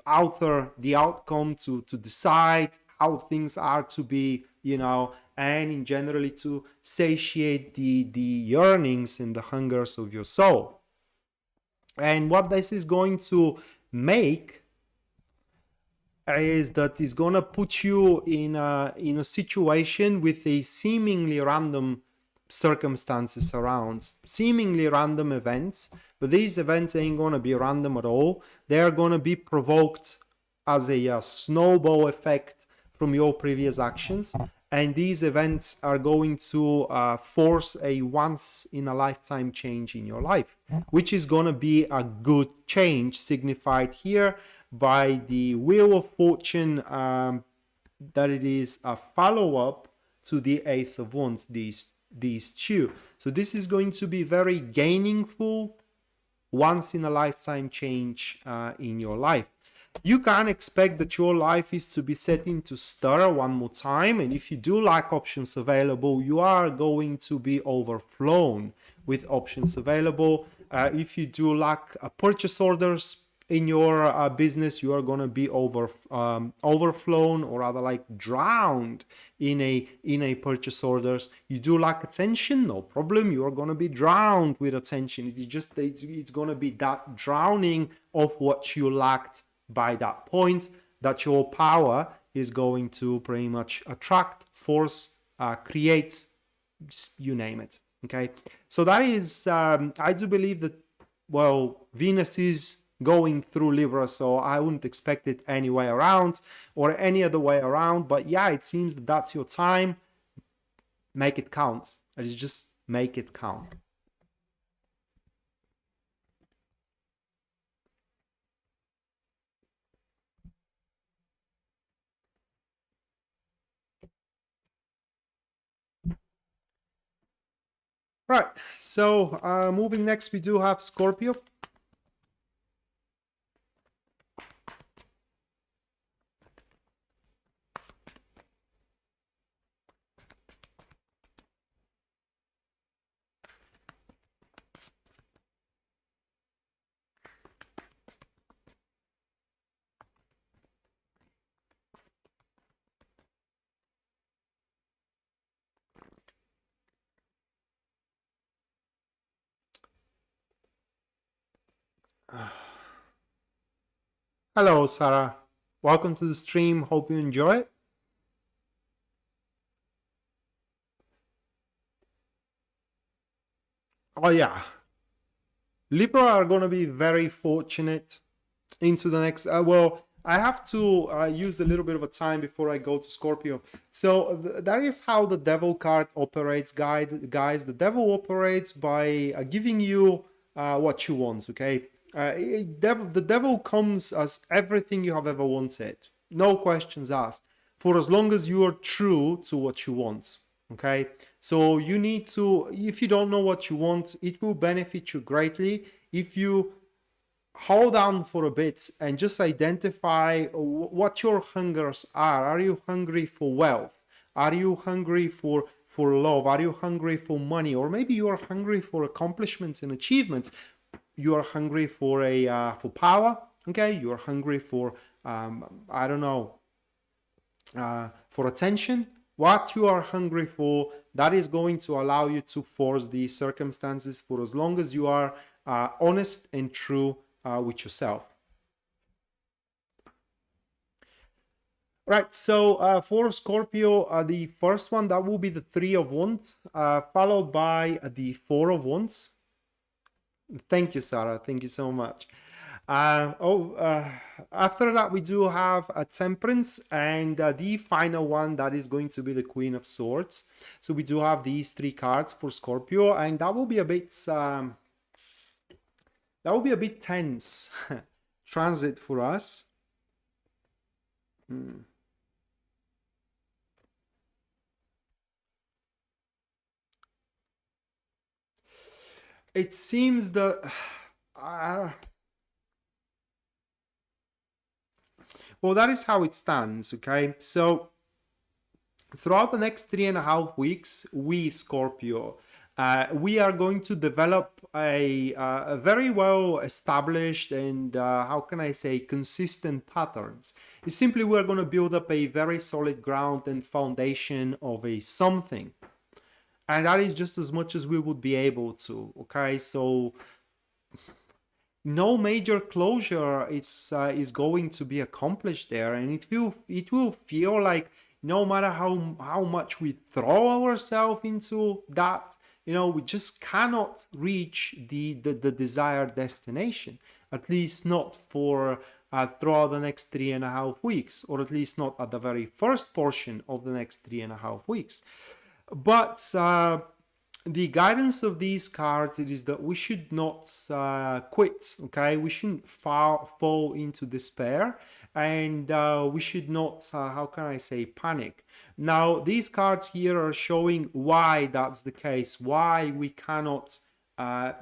alter the outcome, to decide how things are to be, and in generally to satiate the yearnings and the hungers of your soul. And what this is going to make is that it's going to put you in a situation with a seemingly random circumstances around, seemingly random events, but these events ain't going to be random at all. They're going to be provoked as a snowball effect from your previous actions, and these events are going to force a once in a lifetime change in your life, which is going to be a good change, signified here by the Wheel of Fortune, that it is a follow-up to the Ace of Wands, these two. So this is going to be very gainingful, once in a lifetime change in your life. You can't expect that your life is to be set into stir one more time, and if you do lack options available, you are going to be overflown with options available. If you do lack purchase orders in your business, you are going to be overflown, or rather like drowned in a purchase orders. You do lack attention, no problem, you are going to be drowned with attention. It's going to be that drowning of what you lacked by that point, that your power is going to pretty much attract, force, create, you name it. Okay, so that is I do believe that, well, Venus is going through Libra, so I wouldn't expect it any way around or any other way around. But yeah, it seems that that's your time. Make it count. Let's just make it count. Right, so moving next, we do have Scorpio. Hello, Sarah. Welcome to the stream. Hope you enjoy it. Oh, yeah. Libra are going to be very fortunate into the next. Well, I have to use a little bit of a time before I go to Scorpio. So that is how the devil card operates, guys. The devil operates by giving you what you want, okay? The devil comes as everything you have ever wanted. No questions asked. For as long as you are true to what you want, okay? So you need to, if you don't know what you want, it will benefit you greatly if you hold on for a bit and just identify what your hungers are. Are you hungry for wealth? Are you hungry for love? Are you hungry for money? Or maybe you are hungry for accomplishments and achievements. You are hungry for for power. Okay, you are hungry for I don't know, for attention. What you are hungry for, that is going to allow you to force these circumstances for as long as you are honest and true with yourself. Right, so for Scorpio, the first one, that will be the Three of Wands, followed by the Four of Wands. Thank you, Sarah. Thank you so much. After that, we do have a Temperance, and the final one, that is going to be the Queen of Swords. So we do have these three cards for Scorpio, and that will be a bit tense transit for us. It seems that well, that is how it stands, okay? So throughout the next 3.5 weeks, we, Scorpio, we are going to develop a very well established and how can I say, consistent patterns. It's simply, we're going to build up a very solid ground and foundation of a something. And that is just as much as we would be able to, okay? So no major closure is going to be accomplished there, and it will feel like no matter how much we throw ourselves into that, you know, we just cannot reach the desired destination, at least not for throughout the next 3.5 weeks, or at least not at the very first portion of the next 3.5 weeks. But the guidance of these cards, it is that we should not quit, okay? We shouldn't fall into despair, and we should not, how can I say, panic. Now, these cards here are showing why that's the case, why we cannot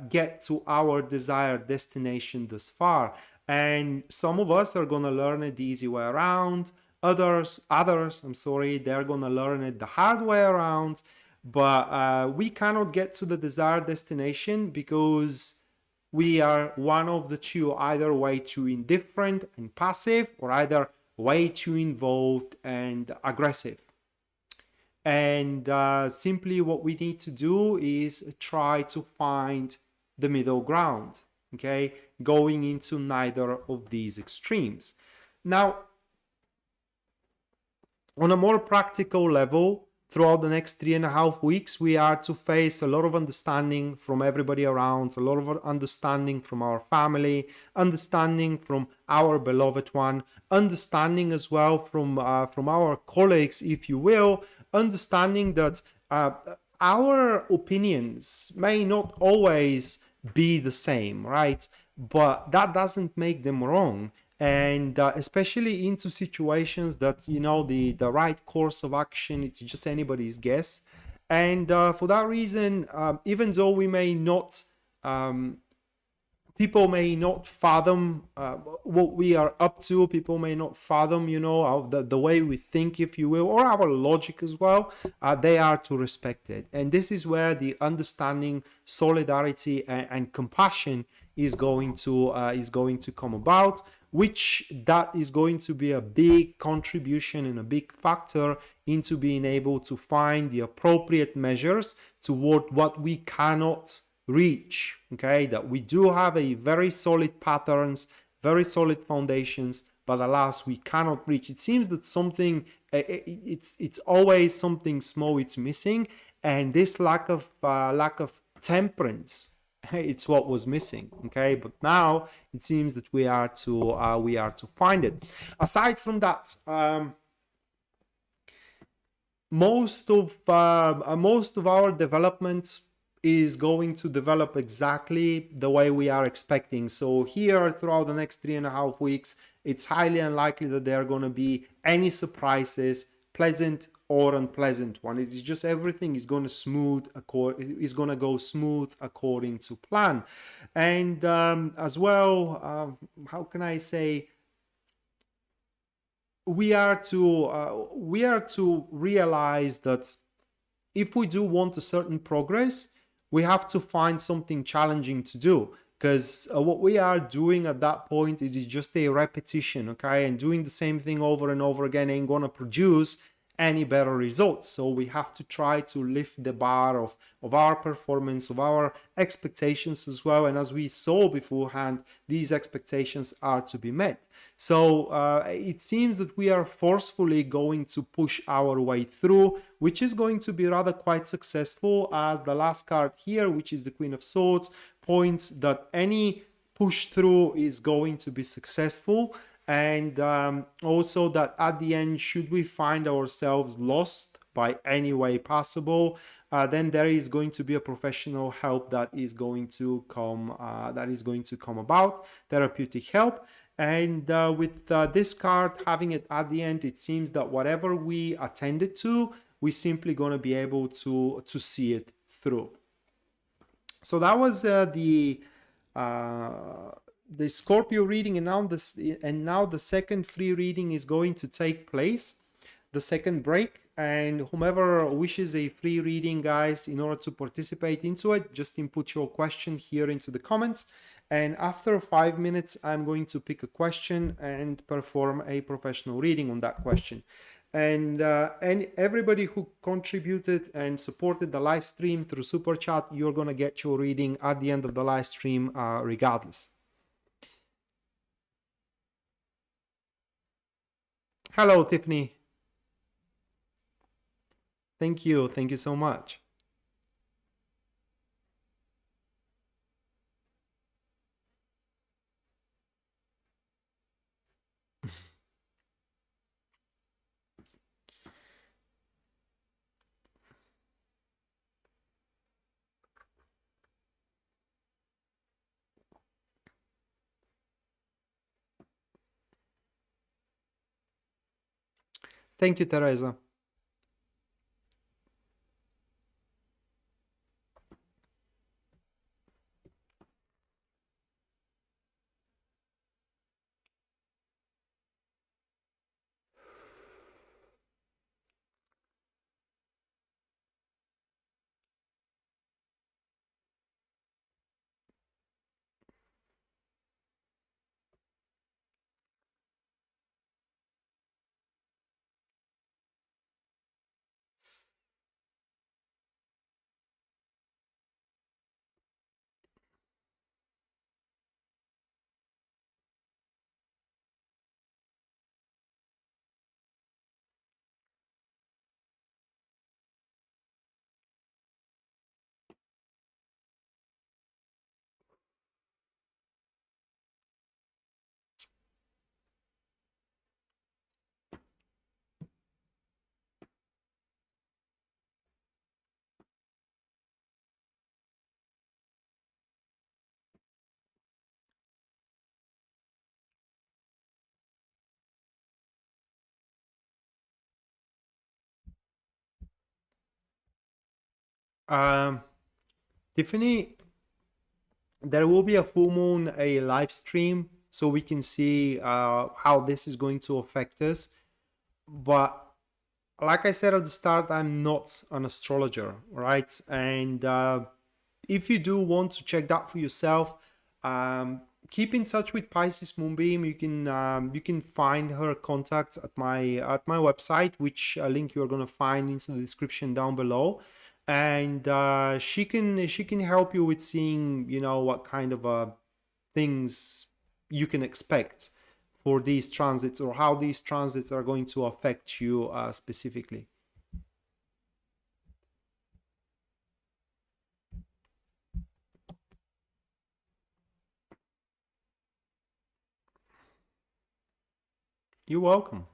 get to our desired destination thus far. And some of us are going to learn it the easy way around. Others, I'm sorry, they're going to learn it the hard way around. But we cannot get to the desired destination because we are one of the two, either way too indifferent and passive, or either way too involved and aggressive. And simply what we need to do is try to find the middle ground, okay? Going into neither of these extremes. Now, on a more practical level, throughout the next 3.5 weeks, we are to face a lot of understanding from everybody around, a lot of understanding from our family, understanding from our beloved one, understanding as well from our colleagues, if you will, understanding that our opinions may not always be the same, right? But that doesn't make them wrong. And especially into situations that, you know, the right course of action, it's just anybody's guess. And for that reason, even though we may not, people may not fathom what we are up to, people may not fathom, you know, the way we think, if you will, or our logic as well, they are to respect it. And this is where the understanding, solidarity, and compassion is going to come about, which that is going to be a big contribution and a big factor into being able to find the appropriate measures toward what we cannot reach, okay? That we do have a very solid patterns very solid foundations, but alas, we cannot reach. It seems that something, it's always something small it's missing, and this lack of temperance, it's what was missing. Okay, but now it seems that we are to find it. Aside from that, most of our development is going to develop exactly the way we are expecting. So here, throughout the next 3.5 weeks, it's highly unlikely that there are going to be any surprises, pleasant or unpleasant one. It is just everything is going to go smooth according to plan. And as well, how can I say, we are to realize that if we do want a certain progress, we have to find something challenging to do, because what we are doing at that point, it is just a repetition, okay? And doing the same thing over and over again ain't gonna produce any better results. So we have to try to lift the bar of our performance, of our expectations as well. And as we saw beforehand, these expectations are to be met. So it seems that we are forcefully going to push our way through, which is going to be rather quite successful, as the last card here, which is the Queen of Swords, points that any push through is going to be successful. And also that at the end, should we find ourselves lost by any way possible, then there is going to be a professional help that is going to come about, therapeutic help. And with this card having it at the end, it seems that whatever we attended to, we're simply going to be able to see it through. So that was the Scorpio reading, and now the second free reading is going to take place, the second break. And whomever wishes a free reading, guys, in order to participate into it, just input your question here into the comments. And after 5 minutes, I'm going to pick a question and perform a professional reading on that question. And everybody who contributed and supported the live stream through Super Chat, you're going to get your reading at the end of the live stream regardless. Hello, Tiffany. Thank you. Thank you so much. Thank you, Teresa. Tiffany, there will be a full moon, a live stream, so we can see how this is going to affect us. But like I said at the start, I'm not an astrologer, right? And if you do want to check that for yourself, keep in touch with Pisces Moonbeam. You can find her contacts at my website, which link you're gonna find into the description down below. And she can help you with seeing, you know, what kind of things you can expect for these transits, or how these transits are going to affect you specifically. You're welcome.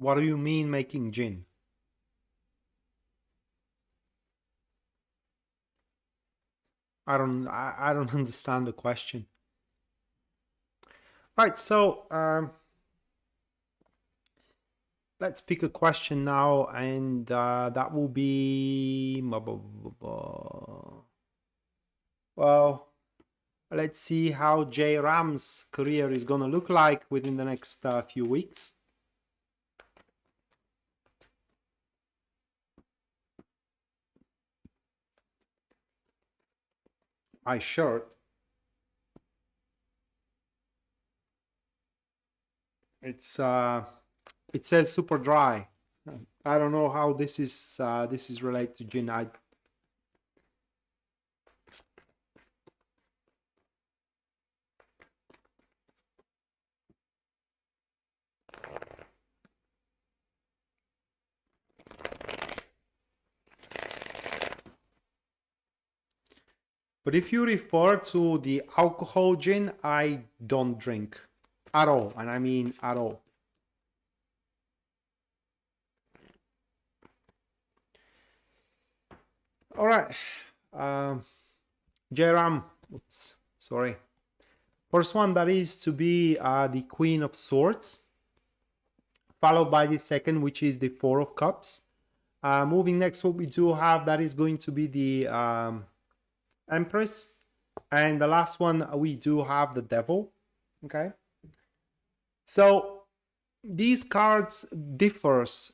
What do you mean making gin? I don't understand the question. Right, so let's pick a question now, and that will be, well, let's see how J Ram's career is gonna look like within the next few weeks. My shirt. It says super dry. I don't know how this is related to gin. But if you refer to the alcohol gin, I don't drink at all, and I mean at all. All right, Jeram, oops, sorry. First one, that is to be the Queen of Swords, followed by the second, which is the Four of Cups. Moving next, what we do have, that is going to be the Empress, and the last one we do have the Devil. Okay, so these cards differs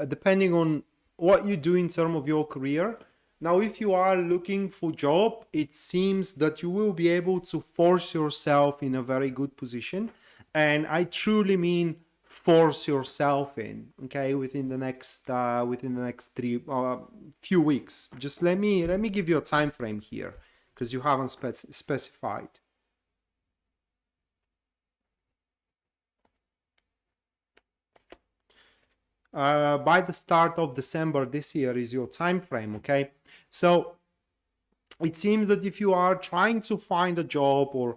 depending on what you do in terms of your career. Now, if you are looking for job, it seems that you will be able to force yourself in a very good position, and I truly mean force yourself in, okay, within the next three few weeks. Just let me give you a time frame here, because you haven't specified. By the start of December this year is your time frame, okay? So it seems that if you are trying to find a job, or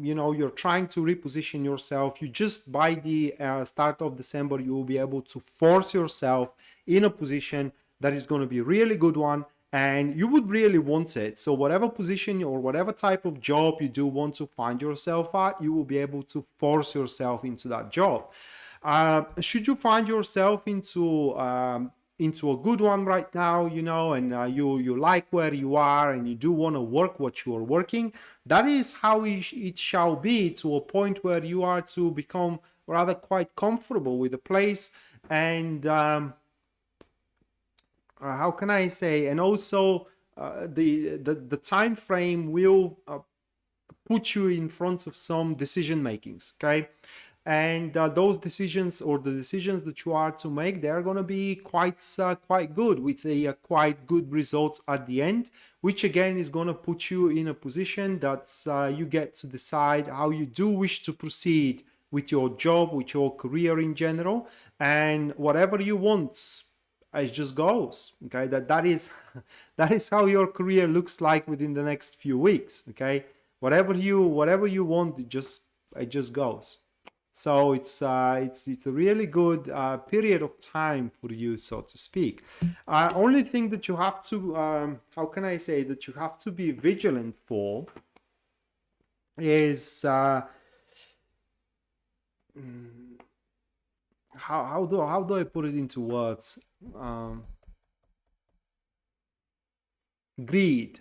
you know, you're trying to reposition yourself, you just by the start of December, you will be able to force yourself in a position that is going to be a really good one, and you would really want it. So whatever position or whatever type of job you do want to find yourself at, you will be able to force yourself into that job. Should you find yourself into a good one right now, you know, and you like where you are, and you do want to work what you are working, that is how it shall be, to a point where you are to become rather quite comfortable with the place. And how can I say, and also the time frame will put you in front of some decision makings, okay? and those decisions, or the decisions that you are to make, they're going to be quite good, with a quite good results at the end, which again is going to put you in a position that you get to decide how you do wish to proceed with your job, with your career in general, and whatever you want, it just goes. Okay, that is that is how your career looks like within the next few weeks. Okay, whatever you want, it just goes. So it's a really good period of time for you, so to speak. Only thing that you have to how can I say, that you have to be vigilant for is how do I put it into words? Greed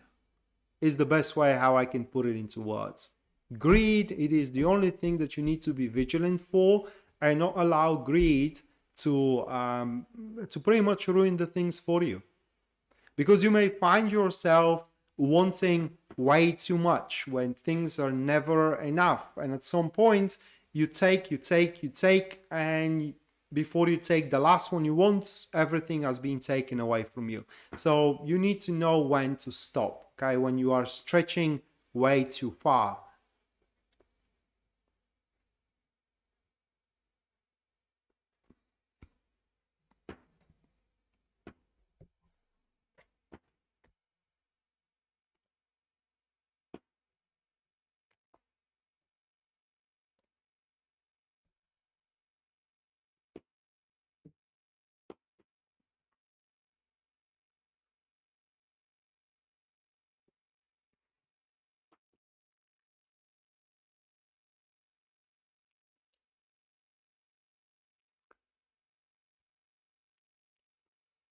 is the best way how I can put it into words. Greed, it is the only thing that you need to be vigilant for, and not allow greed to pretty much ruin the things for you, because you may find yourself wanting way too much when things are never enough, and at some point you take, and before you take the last one you want, everything has been taken away from you. So you need to know when to stop, okay, when you are stretching way too far.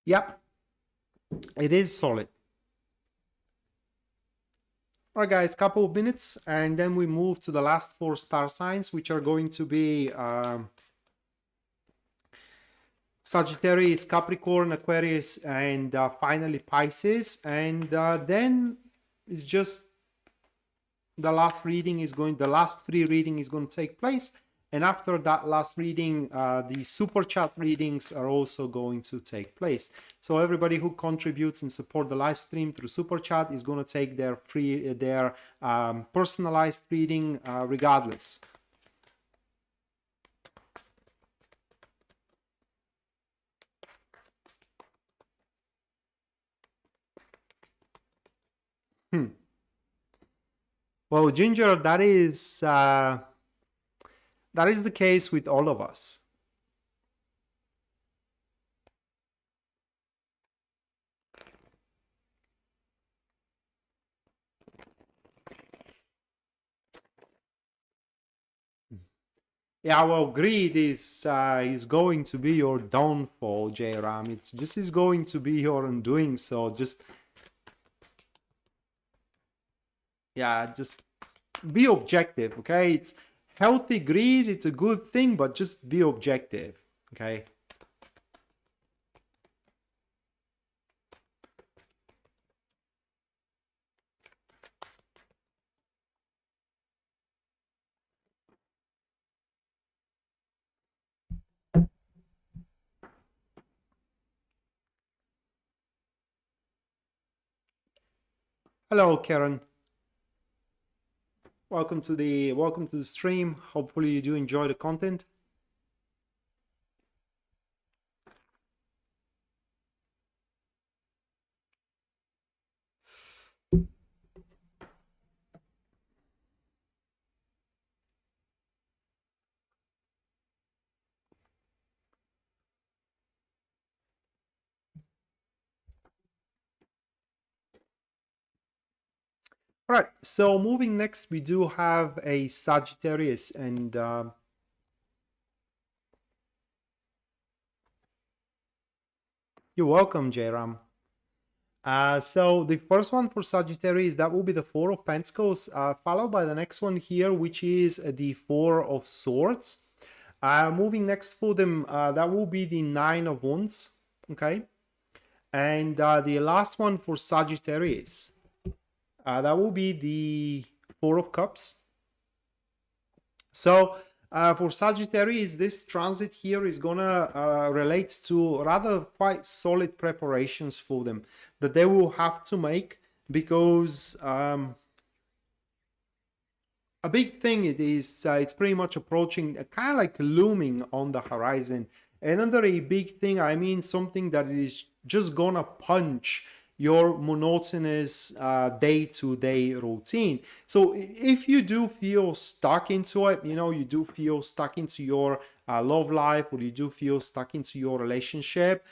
Yep, it is solid. All right, guys, couple of minutes, and then we move to the last 4 star signs, which are going to be Sagittarius, Capricorn, Aquarius, and finally Pisces. And then it's just the last 3 reading is going to take place. And after that last reading, the super chat readings are also going to take place. So everybody who contributes and support the live stream through super chat is going to take their personalized reading regardless. Well, Ginger, that is the case with all of us. Yeah, well, greed is going to be your downfall, J-Ram. It's just is going to be your undoing. So just, yeah, just be objective, okay? It's healthy greed, it's a good thing, but just be objective, okay? Hello, Karen. Welcome to the stream. Hopefully you do enjoy the content. All right, so moving next, we do have a Sagittarius, and you're welcome, Jairam. So the first one for Sagittarius, that will be the 4 of Pentacles, followed by the next one here, which is the 4 of Swords. Moving next for them, that will be the 9 of Wands, okay? And the last one for Sagittarius, that will be the 4 of Cups. So For Sagittarius, this transit here is gonna relate to rather quite solid preparations for them that they will have to make, because a big thing it is, it's pretty much approaching, kind of like looming on the horizon. Another a big thing, I mean something that is just gonna punch your monotonous day-to-day routine. So if you do feel stuck into it, you do feel stuck into your love life, or you do feel stuck into your relationship,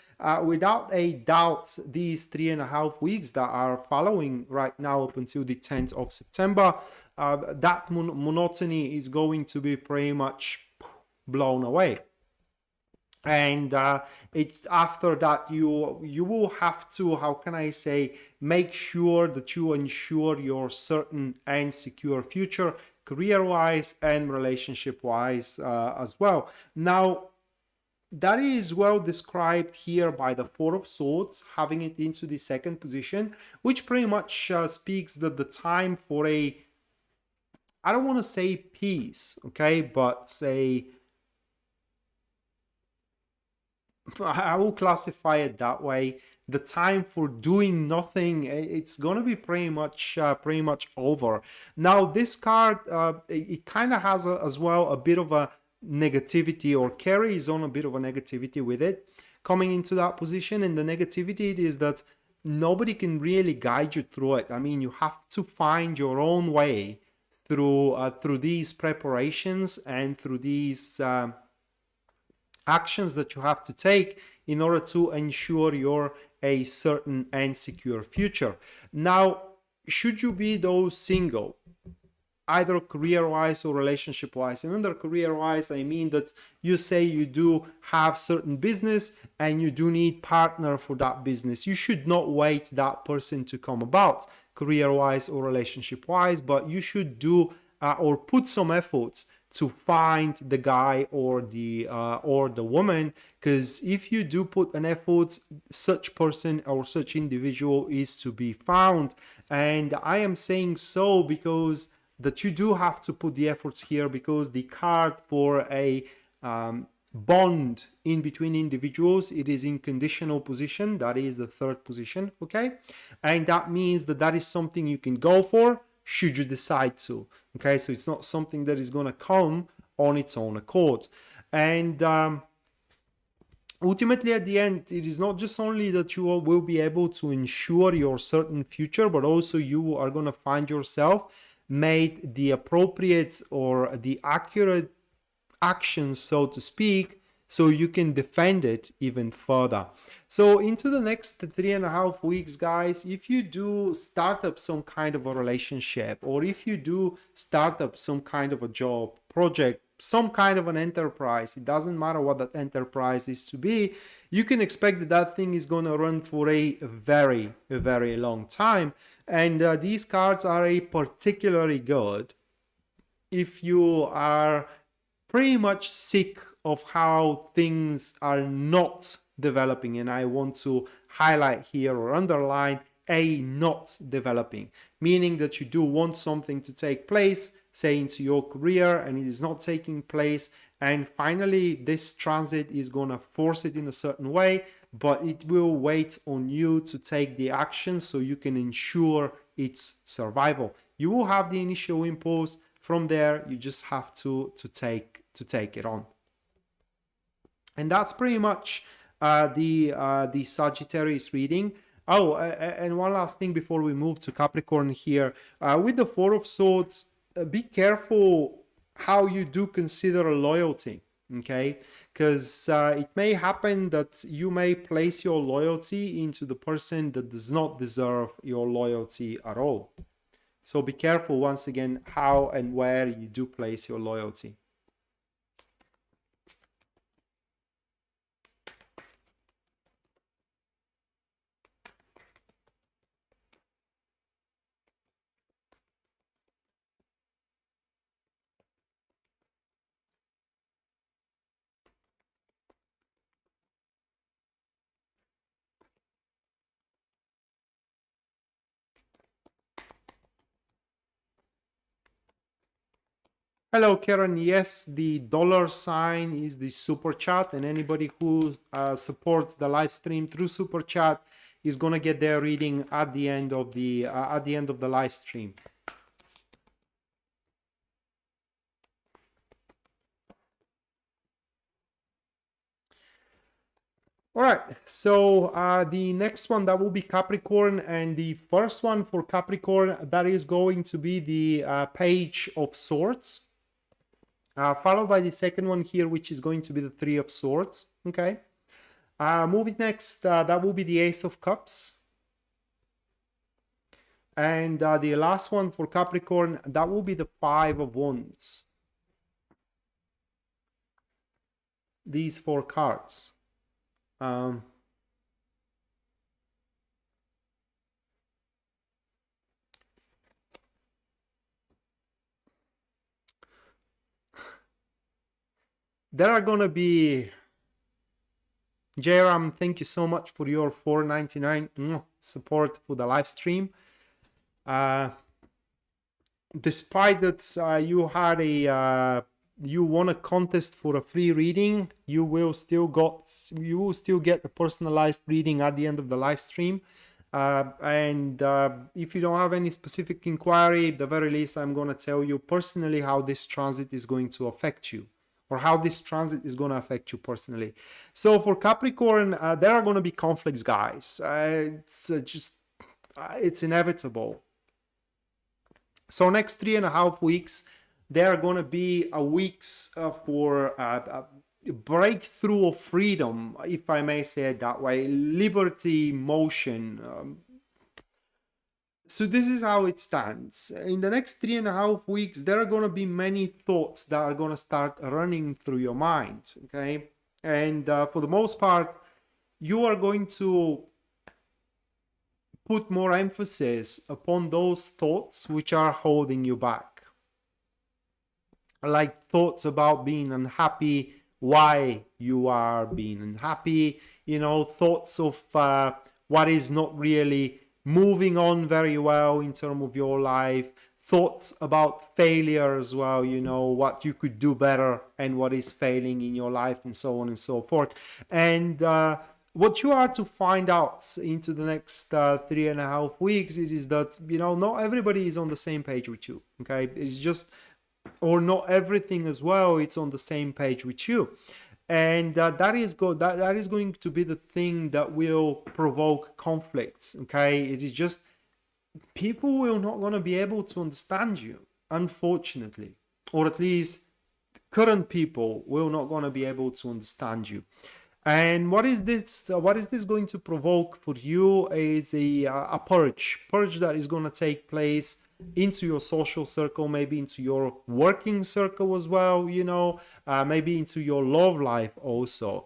without a doubt, these 3.5 weeks that are following right now up until the 10th of September, that monotony is going to be pretty much blown away. And it's after that you will have to, how can I say, make sure that you ensure your certain and secure future, career-wise and relationship-wise as well. Now, that is well described here by the Four of Swords, having it into the second position, which pretty much speaks that the time for a, I don't want to say peace, okay, but say, I will classify it that way. The time for doing nothing, it's gonna be pretty much over. Now, this card, it kind of has as well a bit of a negativity, or carries on a bit of a negativity with it coming into that position. And the negativity is that nobody can really guide you through it. I mean, you have to find your own way through these preparations and through these actions that you have to take in order to ensure you're a certain and secure future. Now, should you be though single, either career-wise or relationship-wise, and under career-wise, I mean that you say you do have certain business and you do need partner for that business, you should not wait that person to come about, career-wise or relationship-wise, but you should do or put some efforts to find the guy or the woman, because if you do put an effort, such person or such individual is to be found. And I am saying so because that you do have to put the efforts here, because the card for a bond in between individuals, it is in conditional position, that is the third position, okay, and that means that that is something you can go for should you decide to, okay? So it's not something that is going to come on its own accord. And ultimately at the end, it is not just only that you will be able to ensure your certain future, but also you are going to find yourself made the appropriate or the accurate actions, so to speak, so you can defend it even further. So into the next 3.5 weeks, guys, if you do start up some kind of a relationship, or if you do start up some kind of a job, project, some kind of an enterprise, it doesn't matter what that enterprise is to be, you can expect that that thing is going to run for a very long time. And these cards are a particularly good if you are pretty much sick of how things are not developing. And I want to highlight here or underline a not developing, meaning that you do want something to take place, say into your career, and it is not taking place. And finally, this transit is going to force it in a certain way, but it will wait on you to take the action so you can ensure its survival. You will have the initial impulse. From there, you just have to take it on. And that's pretty much the Sagittarius reading. Oh, and one last thing before we move to Capricorn here. With the Four of Swords, be careful how you do consider loyalty, okay? Because it may happen that you may place your loyalty into the person that does not deserve your loyalty at all. So be careful, once again, how and where you do place your loyalty. Hello, Karen. Yes, the dollar sign is the super chat, and anybody who supports the live stream through super chat is gonna get their reading at the end of the live stream. All right, so the next one, that will be Capricorn, and the first one for Capricorn, that is going to be the Page of Swords, followed by the second one here, which is going to be the Three of Swords. Okay, moving next, that will be the Ace of Cups, and the last one for Capricorn, that will be the Five of Wands. These four cards. There are gonna be, Jairam, thank you so much for your $4.99 support for the live stream. Despite that you had you won a contest for a free reading, you will still get the personalized reading at the end of the live stream. And if you don't have any specific inquiry, at the very least, I'm going to tell you personally how this transit is going to affect you, or how this transit is going to affect you personally. So for Capricorn, there are going to be conflicts, guys. It's inevitable. So next 3.5 weeks, there are going to be weeks for breakthrough of freedom, if I may say it that way, liberty, motion. So this is how it stands. In the next 3.5 weeks, there are going to be many thoughts that are going to start running through your mind, okay? And for the most part, you are going to put more emphasis upon those thoughts which are holding you back. Like thoughts about being unhappy, why you are being unhappy, you know, thoughts of what is not really moving on very well in terms of your life, thoughts about failure as well, you know, what you could do better and what is failing in your life, and so on and so forth. And what you are to find out into the next 3.5 weeks, it is that, you know, not everybody is on the same page with you, okay? It's just, or not everything as well, it's on the same page with you. And that is going to be the thing that will provoke conflicts, okay? It is just, people will not going to be able to understand you, unfortunately, or at least current people will not going to be able to understand you. And what is this going to provoke for you is a purge that is going to take place into your social circle, maybe into your working circle as well, you know, maybe into your love life also.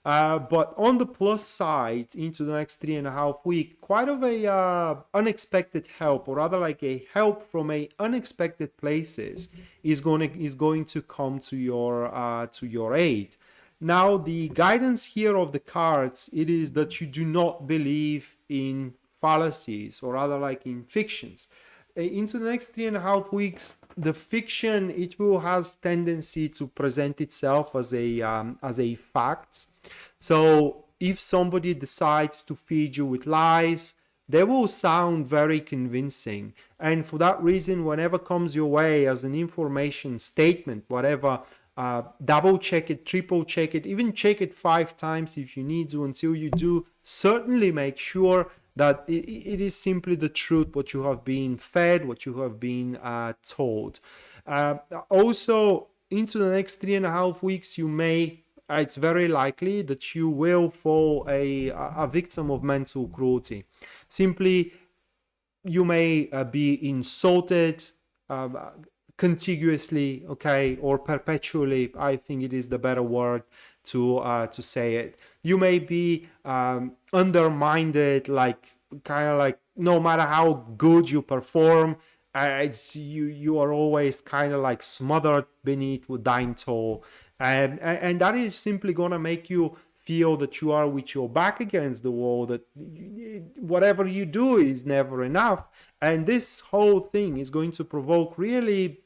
But on the plus side, into the next 3.5 weeks, quite of a unexpected help, or rather like a help from a unexpected places is going to come to your aid. Now, the guidance here of the cards, it is that you do not believe in fallacies, or rather like in fictions. Into the next 3.5 weeks, the fiction, it will has tendency to present itself as a fact. So if somebody decides to feed you with lies, they will sound very convincing. And for that reason, whenever comes your way as an information statement, whatever, double check it, triple check it, even check it 5 times if you need to. Until you do, certainly make sure that it is simply the truth, what you have been fed, what you have been told. Also, into the next 3.5 weeks, you may, it's very likely that you will fall a victim of mental cruelty. Simply, you may be insulted contiguously, okay, or perpetually. I think it is the better word to say it. You may be undermined, like kind of like no matter how good you perform, you are always kind of like smothered beneath with daimyo, and that is simply gonna make you feel that you are with your back against the wall, that whatever you do is never enough, and this whole thing is going to provoke really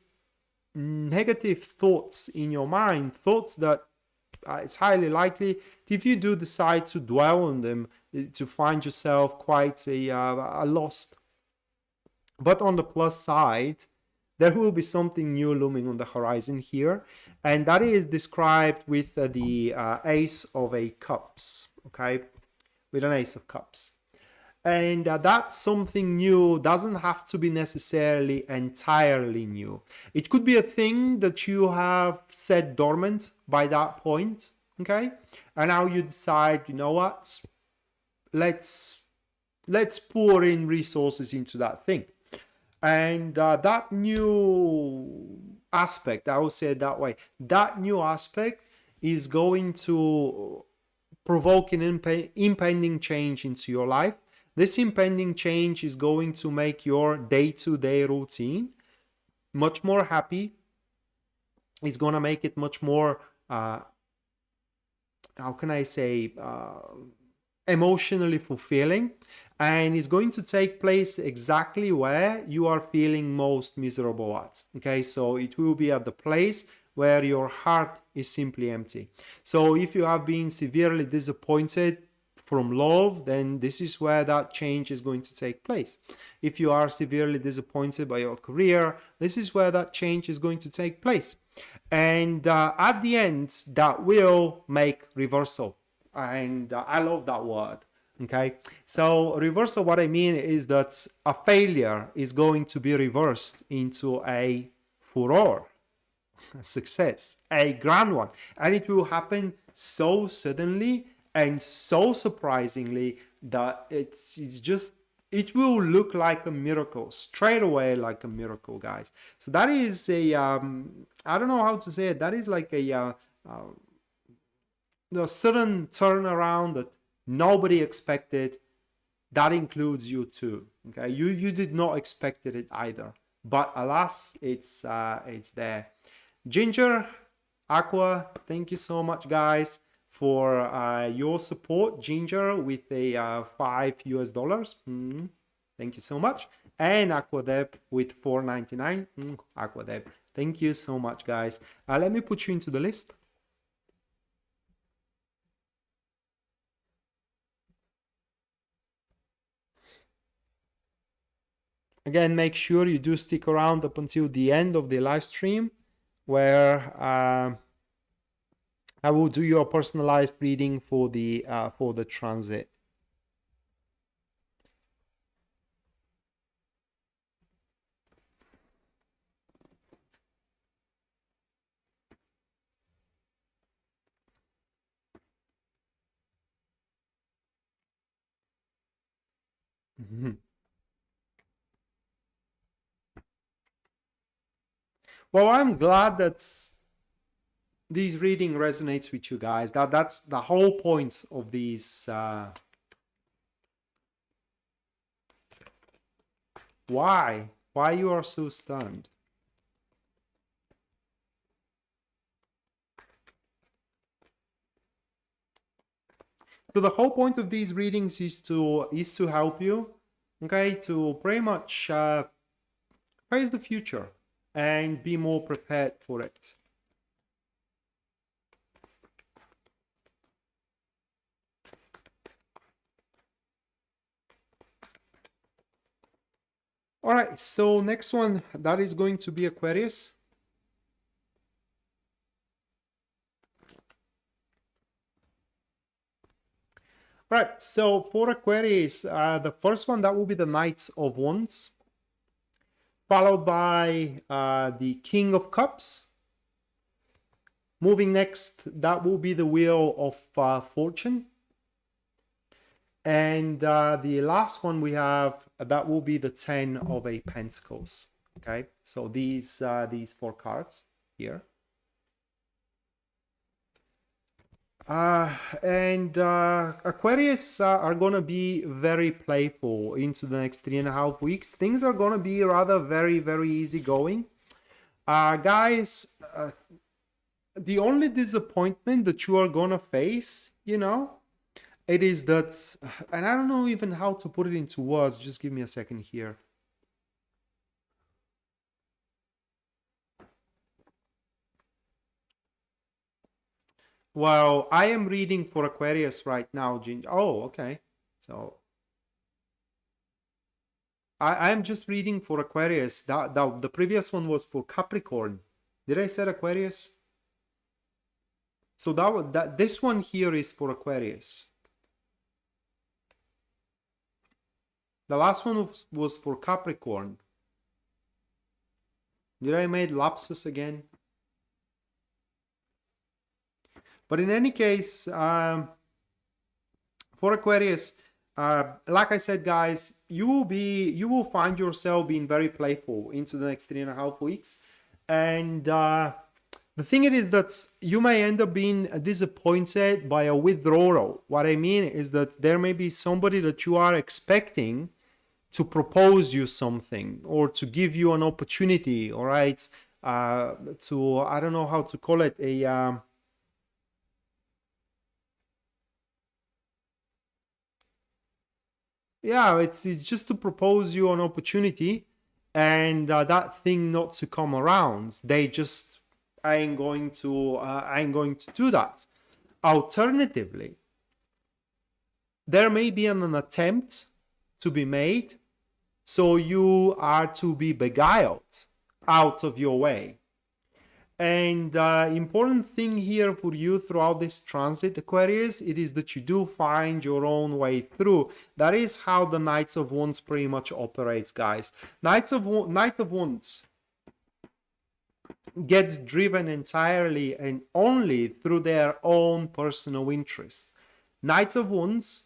negative thoughts in your mind, thoughts that it's highly likely if you do decide to dwell on them, to find yourself quite a lost. But on the plus side, there will be something new looming on the horizon here, and that is described with the Ace of Cups, okay, with an Ace of Cups. And that something new doesn't have to be necessarily entirely new. It could be a thing that you have set dormant by that point, okay? And now you decide, you know what? Let's pour in resources into that thing. And that new aspect, I will say it that way, that new aspect is going to provoke an impending change into your life. This impending change is going to make your day-to-day routine much more happy. It's going to make it much more, how can I say, emotionally fulfilling. And it's going to take place exactly where you are feeling most miserable at. Okay, so it will be at the place where your heart is simply empty. So if you have been severely disappointed from love, then this is where that change is going to take place. If you are severely disappointed by your career, this is where that change is going to take place. And at the end, that will make reversal. And I love that word. Okay, so reversal, what I mean is that a failure is going to be reversed into a furore, a success, a grand one. And it will happen so suddenly and so surprisingly that it will look like a miracle, straight away like a miracle, guys. So that is a, I don't know how to say it, that is like a sudden turnaround that nobody expected. That includes you too. Okay, you did not expect it either, but alas, it's there. Ginger, Aqua, thank you so much, guys, for your support. Ginger with a $5 US. Thank you so much. And Aquadev with $4.99. Aquadev, thank you so much, guys. Let me put you into the list. Again, make sure you do stick around up until the end of the live stream, where I will do your personalized reading for the transit. Well, I'm glad that this reading resonates with you guys. That's the whole point of these. Why you are so stunned? So the whole point of these readings is to help you, okay, to pretty much face the future and be more prepared for it. All right, so next one, that is going to be Aquarius. Right, so for Aquarius, the first one, that will be the Knight of Wands, followed by the King of Cups. Moving next, that will be the Wheel of Fortune. And the last one we have, that will be the Ten of Pentacles. Okay, so these 4 cards here. Aquarius are going to be very playful into the next 3.5 weeks. Things are going to be rather very, very easygoing. Guys, the only disappointment that you are going to face, you know, it is that, and I don't know even how to put it into words. Just give me a second here. Well, I am reading for Aquarius right now, Ginger. Oh, okay. So I am just reading for Aquarius. The previous one was for Capricorn. Did I say Aquarius? So this one here is for Aquarius. The last one was for Capricorn. Did I make lapses again? But in any case, for Aquarius, like I said, guys, you will find yourself being very playful into the next 3.5 weeks, and the thing is that you may end up being disappointed by a withdrawal. What I mean is that there may be somebody that you are expecting to propose you something or to give you an opportunity, all right, to, I don't know how to call it, yeah, it's just to propose you an opportunity, and that thing not to come around. They just ain't going to do that. Alternatively, there may be an attempt to be made, so you are to be beguiled out of your way. And important thing here for you throughout this transit, Aquarius, it is that you do find your own way through. That is how the Knights of Wands pretty much operates, guys. Knight of Wands gets driven entirely and only through their own personal interest. Knights of Wands,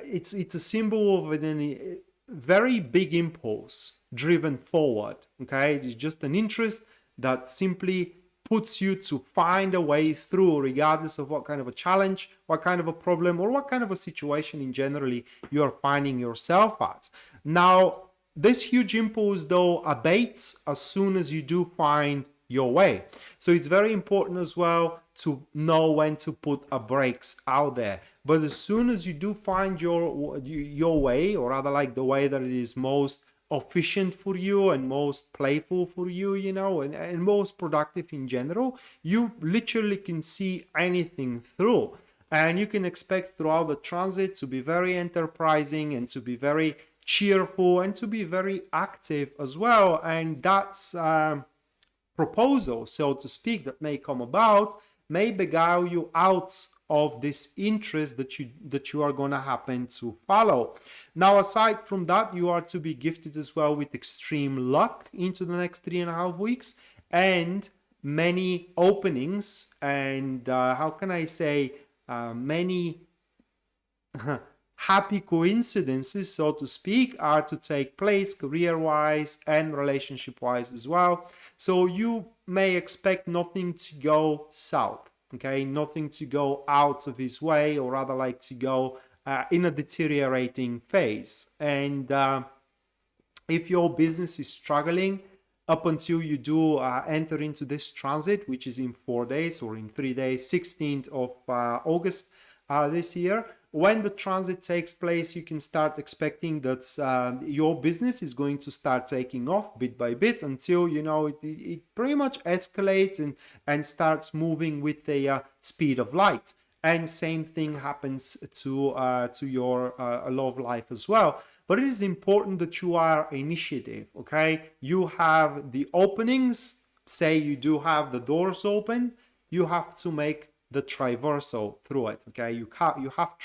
it's a symbol of a very big impulse driven forward. Okay, it's just an interest that simply puts you to find a way through, regardless of what kind of a challenge, what kind of a problem, or what kind of a situation in generally you are finding yourself at. Now, this huge impulse, though, abates as soon as you do find your way. So it's very important as well to know when to put a brakes out there. But as soon as you do find your way, or rather like the way that it is most efficient for you and most playful for you, you know, and most productive in general, you literally can see anything through. And you can expect throughout the transit to be very enterprising and to be very cheerful and to be very active as well. And that's proposal, so to speak, that may come about may beguile you out of this interest that you are going to happen to follow. Now, aside from that, you are to be gifted as well with extreme luck into the next 3.5 weeks and many openings and how can I say, many happy coincidences, so to speak, are to take place career-wise and relationship-wise as well. So you may expect nothing to go south. Okay, nothing to go out of his way, or rather like to go in a deteriorating phase. And if your business is struggling up until you do enter into this transit, which is in 4 days or in 3 days, 16th of August this year, when the transit takes place, you can start expecting that your business is going to start taking off bit by bit until, you know, it pretty much escalates and starts moving with the speed of light. And same thing happens to your love life as well. But it is important that you are initiative, okay? You have the openings, say you do have the doors open, you have to make the traversal through it. Okay, you have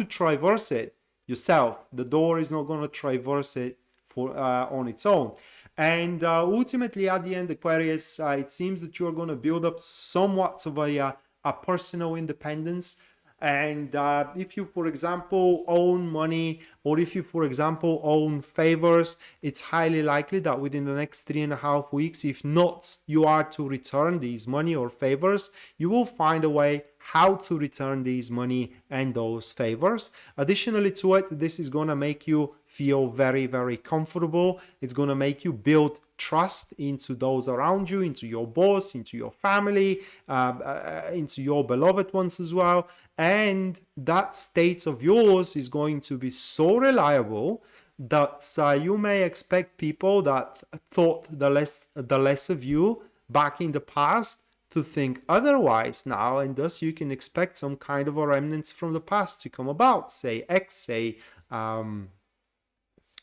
to traverse it yourself. The door is not going to traverse it for on its own. And ultimately, at the end, Aquarius, it seems that you are going to build up somewhat of a personal independence. And if you, for example, own money, or if you, for example, own favors, it's highly likely that within the next 3.5 weeks, if not, you are to return these money or favors, you will find a way how to return these money and those favors. Additionally to it, this is going to make you feel very, very comfortable. It's going to make you build trust into those around you, into your boss, into your family, into your beloved ones as well. And that state of yours is going to be so reliable that you may expect people that thought the less of you back in the past to think otherwise now, and thus you can expect some kind of a remnants from the past to come about. Say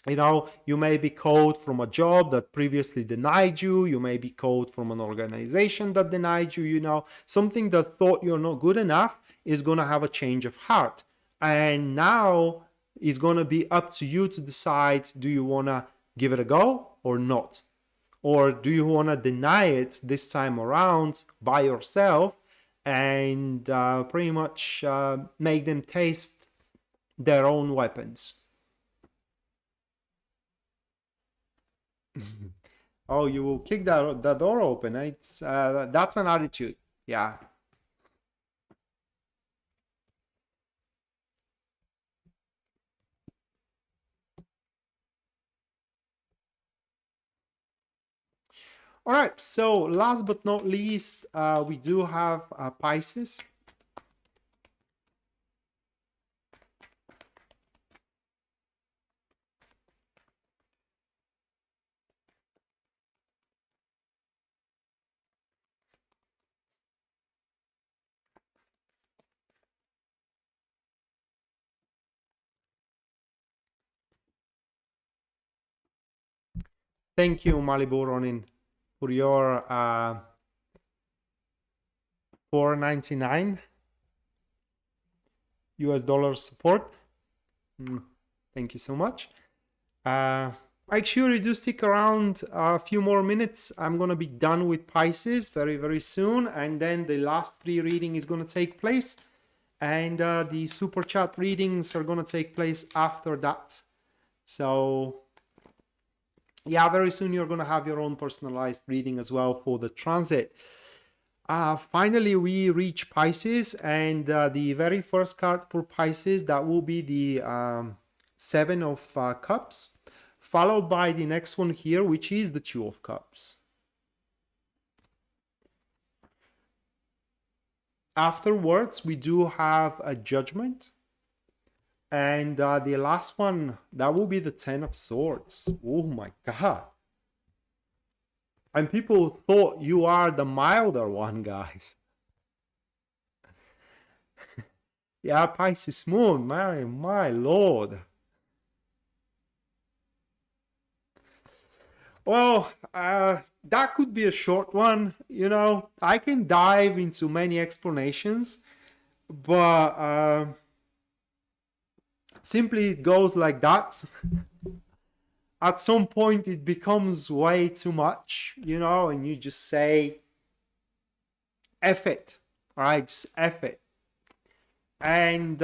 you know, you may be called from a job that previously denied you. You may be called from an organization that denied you. You know, something that thought you're not good enough is going to have a change of heart. And now it's going to be up to you to decide, do you want to give it a go or not? Or do you want to deny it this time around by yourself and pretty much make them taste their own weapons? Oh, you will kick the door open. It's that's an attitude. Yeah. All right. So last but not least, we do have Pisces. Thank you, Malibu Ronin, for your $4.99 US dollar support. Thank you so much. Make sure you do stick around a few more minutes. I'm going to be done with Pisces very, very soon. And then the last 3 reading is going to take place. And the super chat readings are going to take place after that. So yeah, very soon you're going to have your own personalized reading as well for the transit. Finally, we reach Pisces, and the very first card for Pisces, that will be the 7 of Cups, followed by the next one here, which is the 2 of Cups. Afterwards, we do have a Judgment. And the last one, that will be the 10 of Swords. Oh my God. And people thought you are the milder one, guys. Yeah, Pisces moon, my Lord. Well, that could be a short one. You know, I can dive into many explanations, but simply it goes like that. At some point it becomes way too much, you know, and you just say F it, all right, just F it. And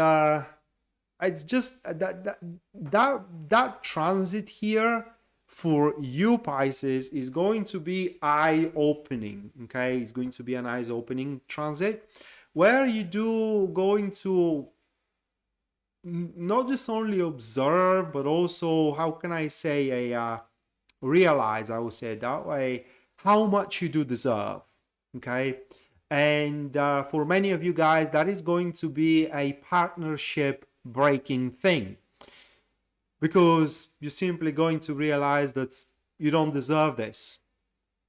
it's just that transit here for you, Pisces, is going to be eye-opening, okay? It's going to be an eyes-opening transit where you do going to not just only observe, but also, how can I say, realize, I would say it that way, how much you do deserve, okay? And for many of you guys, that is going to be a partnership breaking thing, because you're simply going to realize that you don't deserve this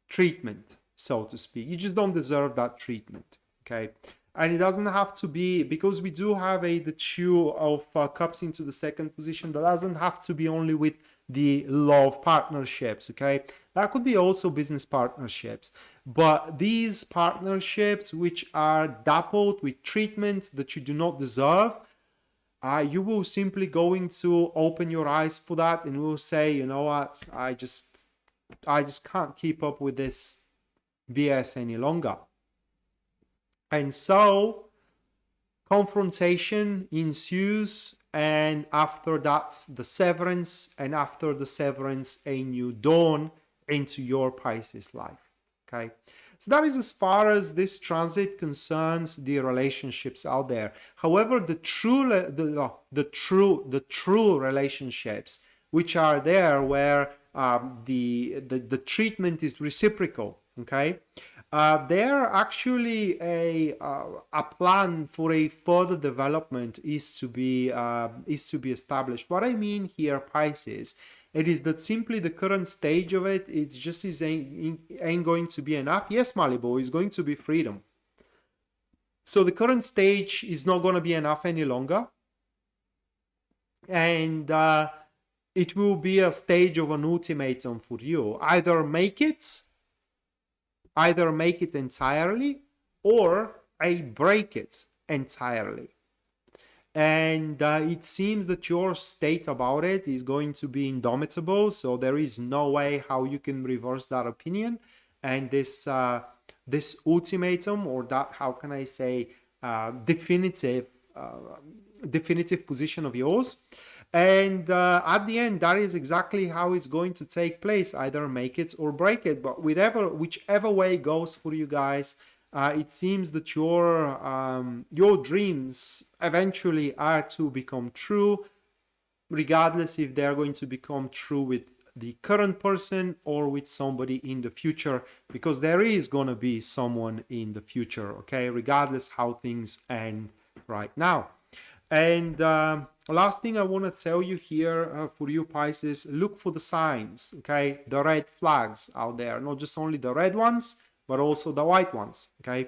treatment, so to speak. You just don't deserve that treatment, okay? And it doesn't have to be, because we do have the 2 of Cups into the second position, that doesn't have to be only with the love partnerships, okay? That could be also business partnerships. But these partnerships which are dappled with treatment that you do not deserve, you will simply going to open your eyes for that, and will say, you know what, I just can't keep up with this BS any longer. And so confrontation ensues, and after that the severance, and after the severance a new dawn into your Pisces life, okay? So that is as far as this transit concerns the relationships out there. However, the true relationships which are there, where the treatment is reciprocal, okay? There actually a plan for a further development is to be established. What I mean here, Pisces, It is that simply the current stage of it, it's just ain't going to be enough. Yes, Malibu is going to be freedom. So the current stage is not going to be enough any longer. And it will be a stage of an ultimatum for you. Either make it entirely, or I break it entirely. And it seems that your state about it is going to be indomitable, so there is no way how you can reverse that opinion. And this ultimatum, or that, how can I say, definitive position of yours. And at the end, that is exactly how it's going to take place. Either make it or break it. But whichever way goes for you guys, it seems that your dreams eventually are to become true, regardless if they're going to become true with the current person or with somebody in the future, because there is going to be someone in the future, okay, regardless how things end right now. And last thing I want to tell you here for you Pisces, look for the signs, okay, the red flags out there, not just only the red ones, but also the white ones, okay,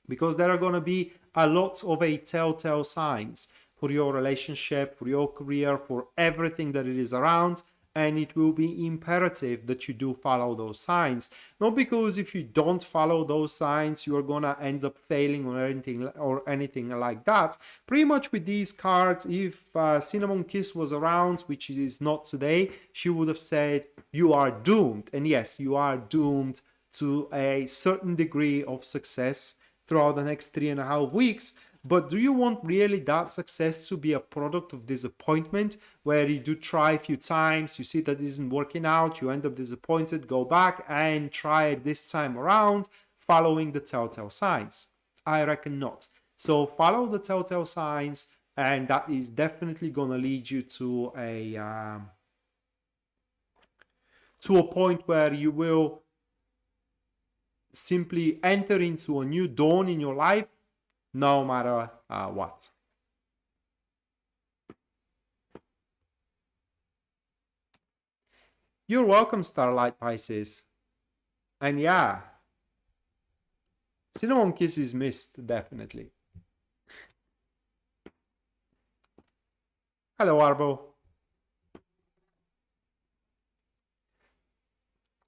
because there are going to be a lot of telltale signs for your relationship, for your career, for everything that it is around. And it will be imperative that you do follow those signs. Not because if you don't follow those signs, you're gonna end up failing or anything like that. Pretty much with these cards, if Cinnamon Kiss was around, which it is not today, she would have said, you are doomed. And yes, you are doomed to a certain degree of success throughout the next 3.5 weeks. But do you want really that success to be a product of disappointment, where you do try a few times, you see that it isn't working out, you end up disappointed, go back and try it this time around, following the telltale signs? I reckon not. So follow the telltale signs, and that is definitely going to lead you to a point where you will simply enter into a new dawn in your life, no matter what. You're welcome, Starlight Pisces. And yeah, Cinnamon Kiss is missed, definitely. Hello, Arbo.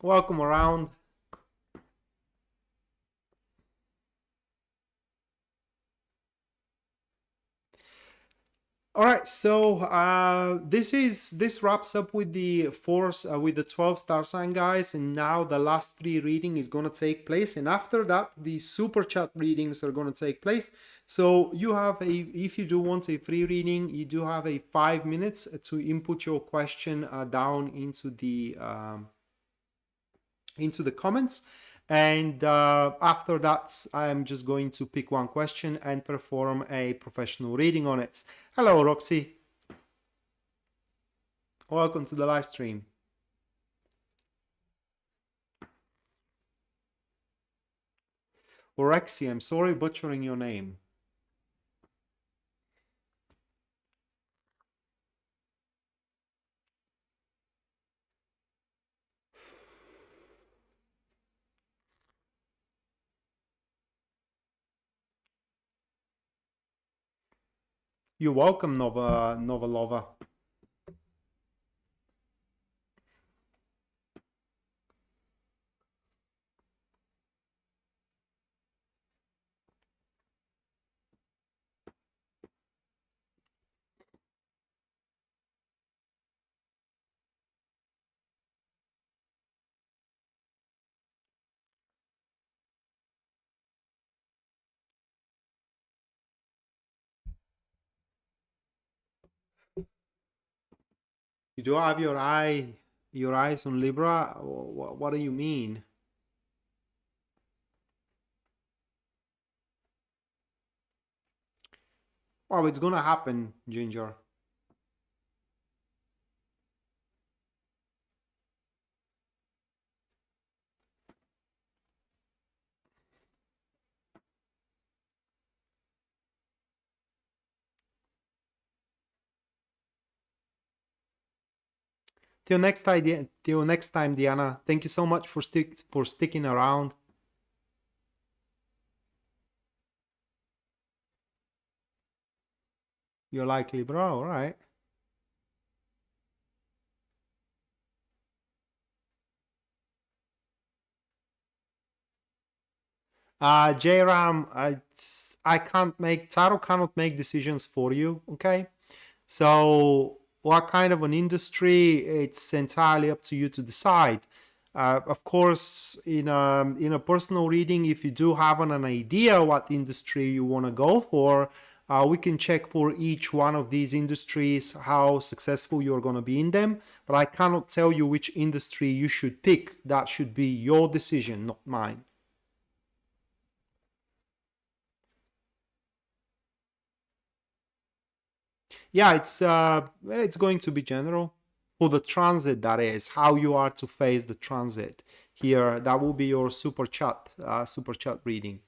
Welcome around. All right, so this wraps up with the with the 12 star sign guys, and now the last 3 reading is going to take place, and after that the super chat readings are going to take place. So you have if you do want a free reading, you do have a 5 minutes to input your question down into the comments. And after that, I'm just going to pick one question and perform a professional reading on it. Hello, Roxy. Welcome to the live stream. Orexy, I'm sorry butchering your name. You're welcome, Novalova. You do have your eyes on Libra? What do you mean? Oh, it's gonna happen, Ginger. Till next time, Diana. Thank you so much for sticking around. You're like Libra, all right. Jairam, Tarot cannot make decisions for you, okay? So what kind of an industry, it's entirely up to you to decide. Of course, in a personal reading, if you do have an idea what industry you want to go for, we can check for each one of these industries how successful you're going to be in them. But I cannot tell you which industry you should pick. That should be your decision, not mine. Yeah, it's going to be general for the transit. That is how you are to face the transit here. That will be your super chat reading.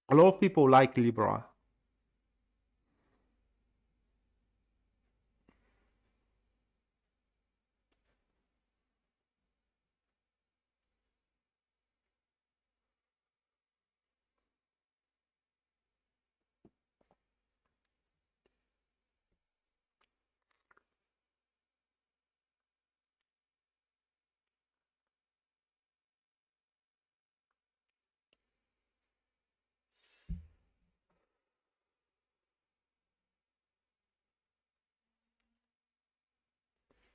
A lot of people like Libra.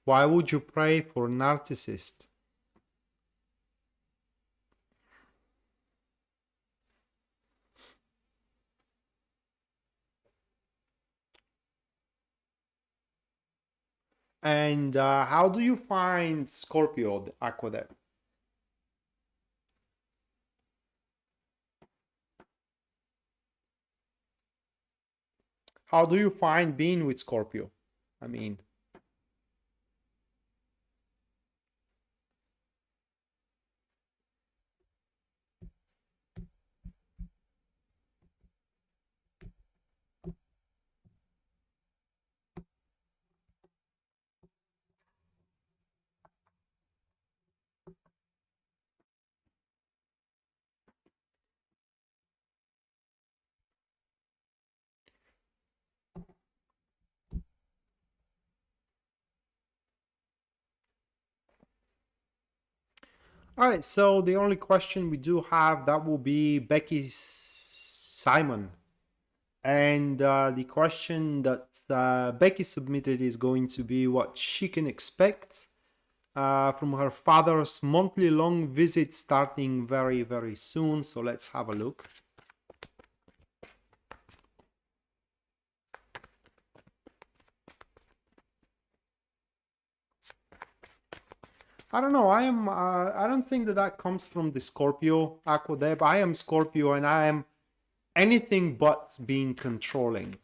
Why would you pray for a narcissist? And how do you find Scorpio, the aqueduct? How do you find being with Scorpio? I mean, all right, so the only question we do have, that will be Becky Simon. And the question that Becky submitted is going to be what she can expect from her father's monthly long visit starting very, very soon. So let's have a look. I don't know. I don't think that comes from the Scorpio Aquadeb. I am Scorpio and I am anything but being controlling.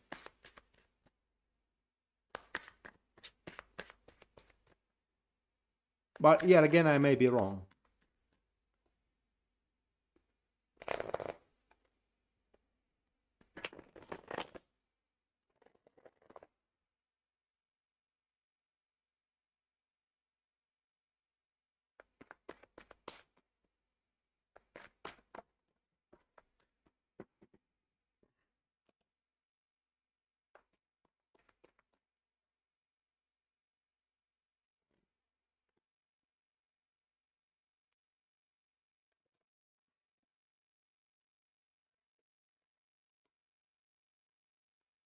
But yet again, I may be wrong.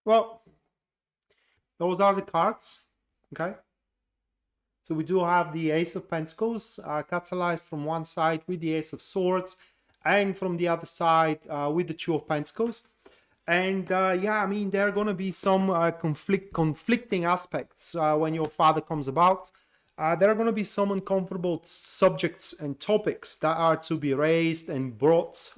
Well, those are the cards, okay? So we do have the Ace of Pentacles catalyzed from one side with the Ace of Swords, and from the other side with the Two of Pentacles. And yeah, I mean, there are going to be some conflicting aspects when your father comes about. There are going to be some uncomfortable subjects and topics that are to be raised and brought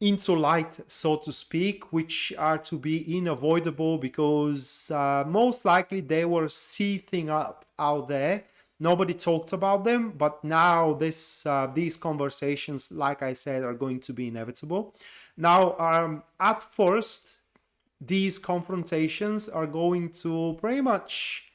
into light, so to speak, which are to be unavoidable because most likely they were seething up out there. Nobody talked about them, but now these conversations, like I said, are going to be inevitable. Now, at first, these confrontations are going to pretty much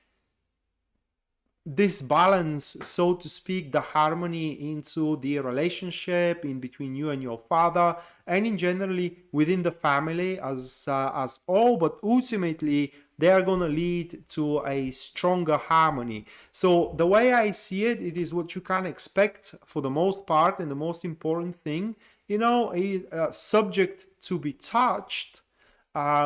disbalance, so to speak, the harmony into the relationship in between you and your father, and in generally within the family as all. But ultimately, they are going to lead to a stronger harmony. So the way I see it, it is what you can expect for the most part, and the most important thing, you know, a subject to be touched,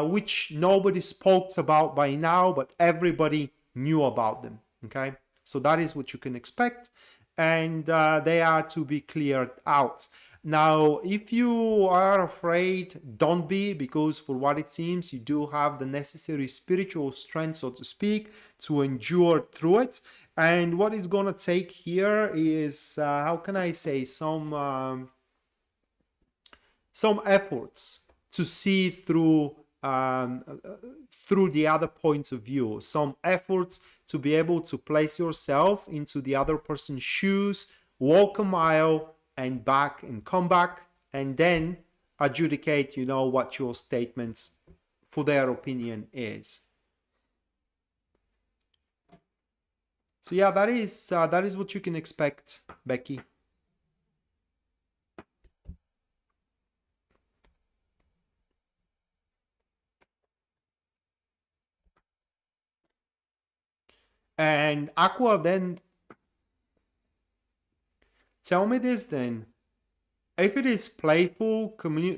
which nobody spoke about by now, but everybody knew about them. Okay, so that is what you can expect, and they are to be cleared out. Now, if you are afraid, don't be, because for what it seems, you do have the necessary spiritual strength, so to speak, to endure through it. And what it's going to take here is, how can I say, some efforts to see through through the other point of view, some efforts to be able to place yourself into the other person's shoes, walk a mile and back and come back, and then adjudicate, you know, what your statements for their opinion is. So yeah, that is what you can expect, Becky. And Aqua, then tell me this then. If it is playful,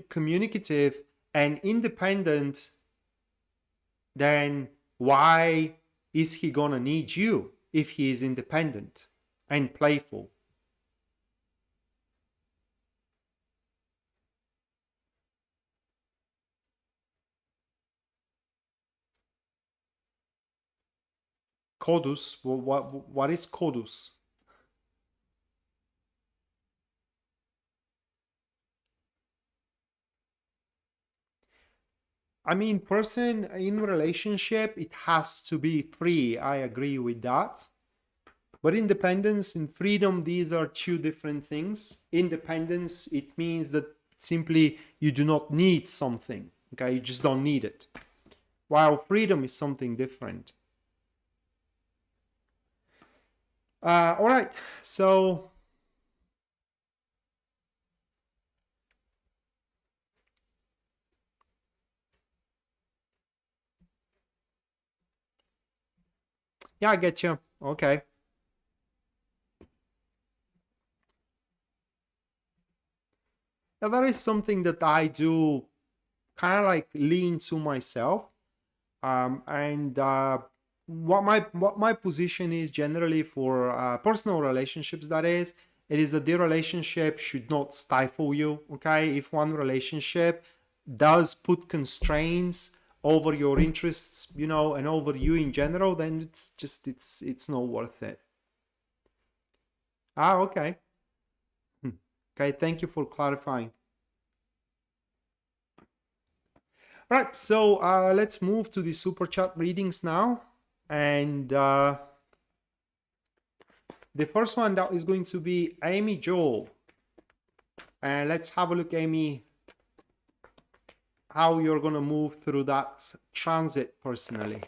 communicative, and independent, then why is he gonna need you if he is independent and playful? Codus, what is Codus? I mean, person in relationship, it has to be free. I agree with that. But independence and freedom, these are two different things. Independence, it means that simply you do not need something. Okay, you just don't need it. While freedom is something different. All right, so yeah, I get you. Okay. Yeah, that is something that I do kind of like lean to myself. And what my position is generally for personal relationships, that is, it is that the relationship should not stifle you. Okay, if one relationship does put constraints over your interests, you know, and over you in general, then it's just it's not worth it. Ah, okay. Okay, thank you for clarifying. All right, so let's move to the super chat readings now. And the first one that is going to be Amy Joel. And let's have a look, Amy, how you're going to move through that transit personally.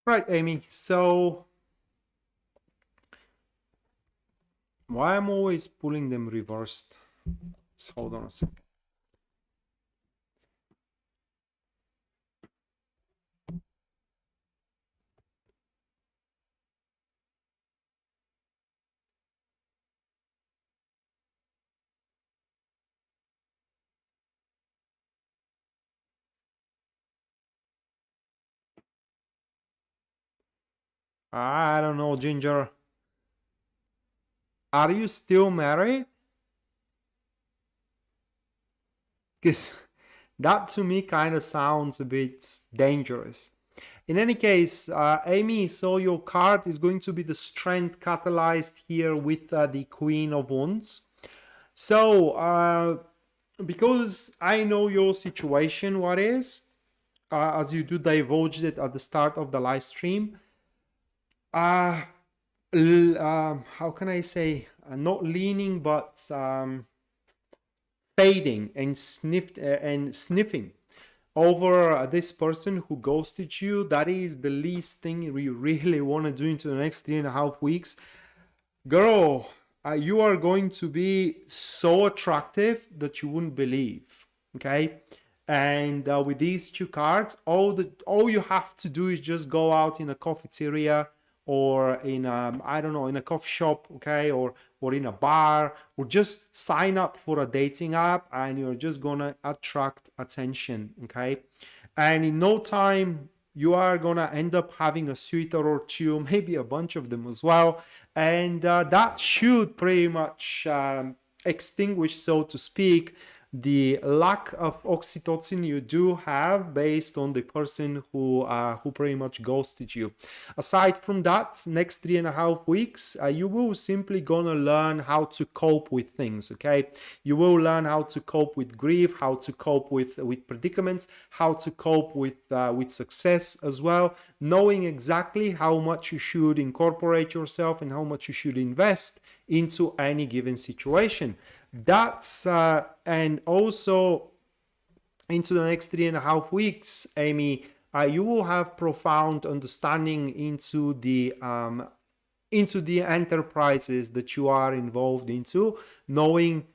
Right, Amy. So why I'm always pulling them reversed? Just hold on a second. I don't know, Ginger. Are you still married? Because That to me kind of sounds a bit dangerous. In any case, Amy, so your card is going to be the Strength catalyzed here with the Queen of Wands. So, because I know your situation, what is, as you do divulge it at the start of the live stream, how can I say, not leaning, but fading and sniffing over this person who ghosted you. That is the least thing you really want to do into the next 3.5 weeks. Girl, you are going to be so attractive that you wouldn't believe. Okay, and with these two cards, all you have to do is just go out in a cafeteria or in I don't know, in a coffee shop, okay, or in a bar, or just sign up for a dating app, and you're just gonna attract attention, okay? And in no time you are gonna end up having a suitor or two, maybe a bunch of them as well, and that should pretty much extinguish, so to speak, the lack of oxytocin you do have based on the person who pretty much ghosted you. Aside from that, next 3.5 weeks, you will simply gonna learn how to cope with things, okay? You will learn how to cope with grief, how to cope with predicaments, how to cope with success as well, knowing exactly how much you should incorporate yourself and how much you should invest into any given situation. That's and also into the next 3.5 weeks, Amy, you will have profound understanding into the enterprises that you are involved into, knowing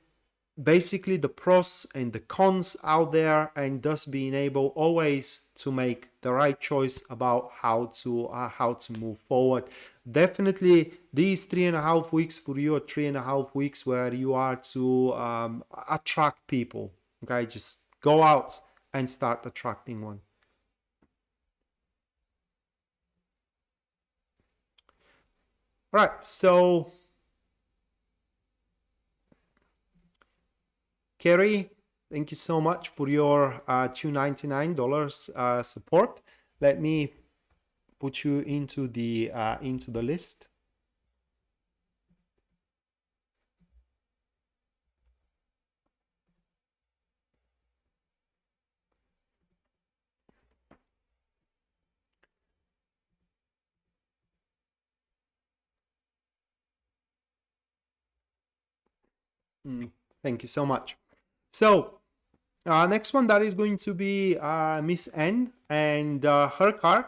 basically the pros and the cons out there, and thus being able always to make the right choice about how to move forward. Definitely these 3.5 weeks for you are 3.5 weeks where you are to attract people. Okay, just go out and start attracting one. Right, so Kerry, thank you so much for your $299 support. Let me put you into the list. Thank you so much. So next one, that is going to be Miss N, and her card.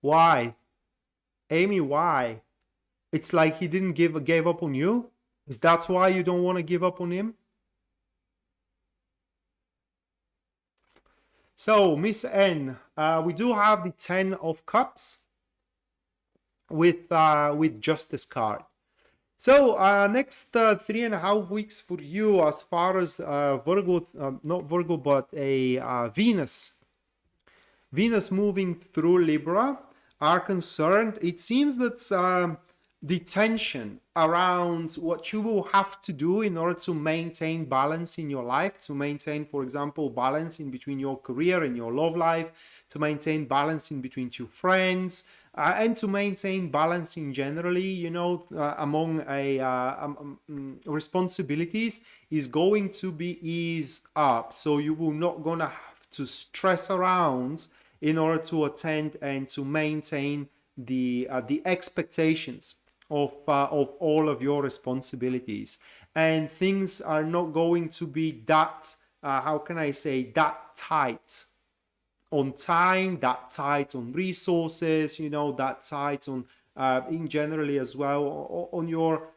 Why? Amy, why? It's like he didn't gave up on you? Is that why you don't want to give up on him? So, Miss N, we do have the 10 of Cups with Justice card. So next 3.5 weeks for you, as far as Virgo, not Virgo, but a Venus moving through Libra are concerned. It seems that the tension around what you will have to do in order to maintain balance in your life, to maintain, for example, balance in between your career and your love life, to maintain balance in between two friends, and to maintain balance in generally, you know, among responsibilities, is going to be eased up. So you will not gonna have to stress around in order to attend and to maintain the expectations of all of your responsibilities, and things are not going to be that how can I say, that tight on time, that tight on resources, you know, that tight on in generally as well on your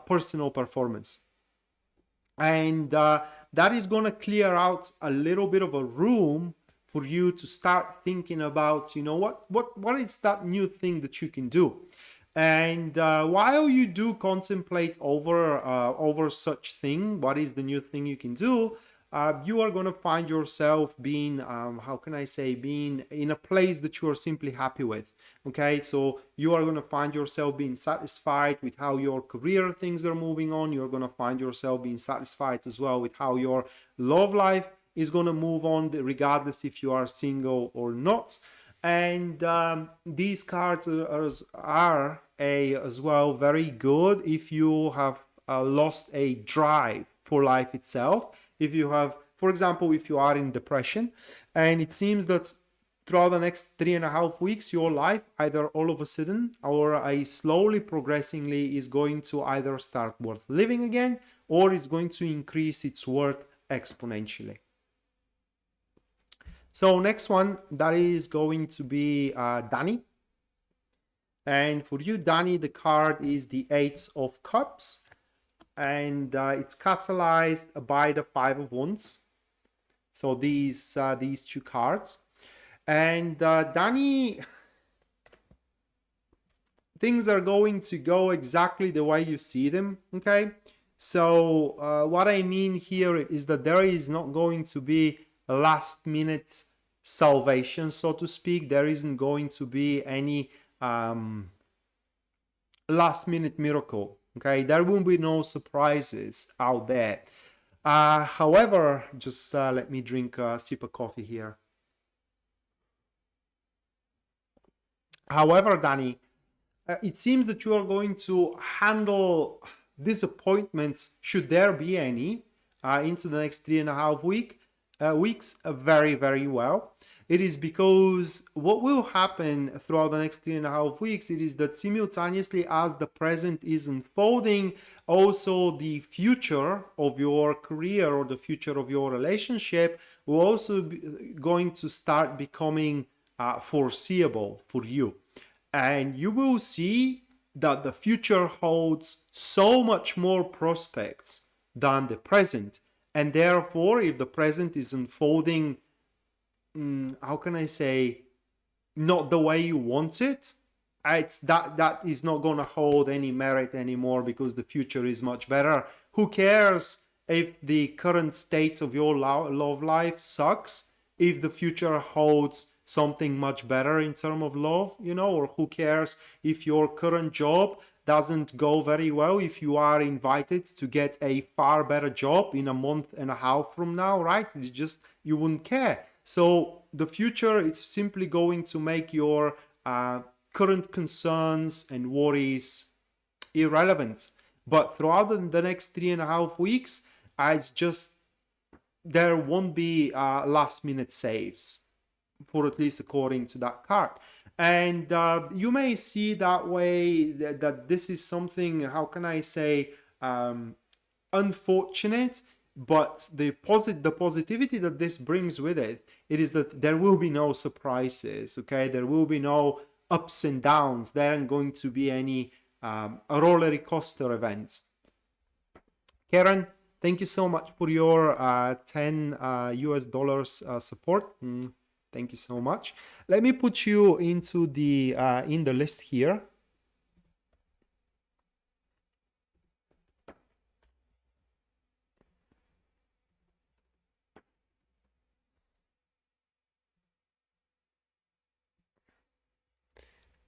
personal performance. And that is going to clear out a little bit of a room for you to start thinking about, you know, what is that new thing that you can do. And while you do contemplate over such thing, what is the new thing you can do, you are going to find yourself being, how can I say, being in a place that you are simply happy with. Okay, so you are going to find yourself being satisfied with how your career things are moving on. You're going to find yourself being satisfied as well with how your love life is going to move on, regardless if you are single or not. And these cards are as well very good if you have lost a drive for life itself. If you have, for example, if you are in depression, and it seems that throughout the next 3.5 weeks, your life either all of a sudden or slowly progressively is going to either start worth living again, or it's going to increase its worth exponentially. So next one, that is going to be Danny. And for you, Danny, the card is the Eight of Cups, and it's catalyzed by the Five of Wands. So these two cards. And Danny, things are going to go exactly the way you see them, okay? So what I mean here is that there is not going to be a last minute salvation, so to speak. There isn't going to be any last minute miracle, okay? There will be no surprises out there. However, just let me drink a sip of coffee here. However, Danny, it seems that you are going to handle disappointments, should there be any, into the next 3.5 weeks very, very well. It is because what will happen throughout the next 3.5 weeks, it is that simultaneously as the present is unfolding, also the future of your career or the future of your relationship will also be going to start becoming foreseeable for you. And you will see that the future holds so much more prospects than the present. And therefore, if the present is unfolding, how can I say, not the way you want it, it's that is not going to hold any merit anymore, because the future is much better. Who cares if the current state of your love life sucks, if the future holds something much better in terms of love, you know? Or who cares if your current job doesn't go very well, if you are invited to get a far better job in 1.5 months from now, right? It's just, you wouldn't care. So the future, it's simply going to make your current concerns and worries irrelevant. But throughout the next 3.5 weeks, it's just, there won't be last minute saves, for at least according to that card. And you may see that way that this is something, how can I say, unfortunate, but the positivity that this brings with it, it is that there will be no surprises, okay? There will be no ups and downs. There aren't going to be any roller coaster events. Karen, thank you so much for your 10 US dollars support. Thank you so much. Let me put you into the in the list here.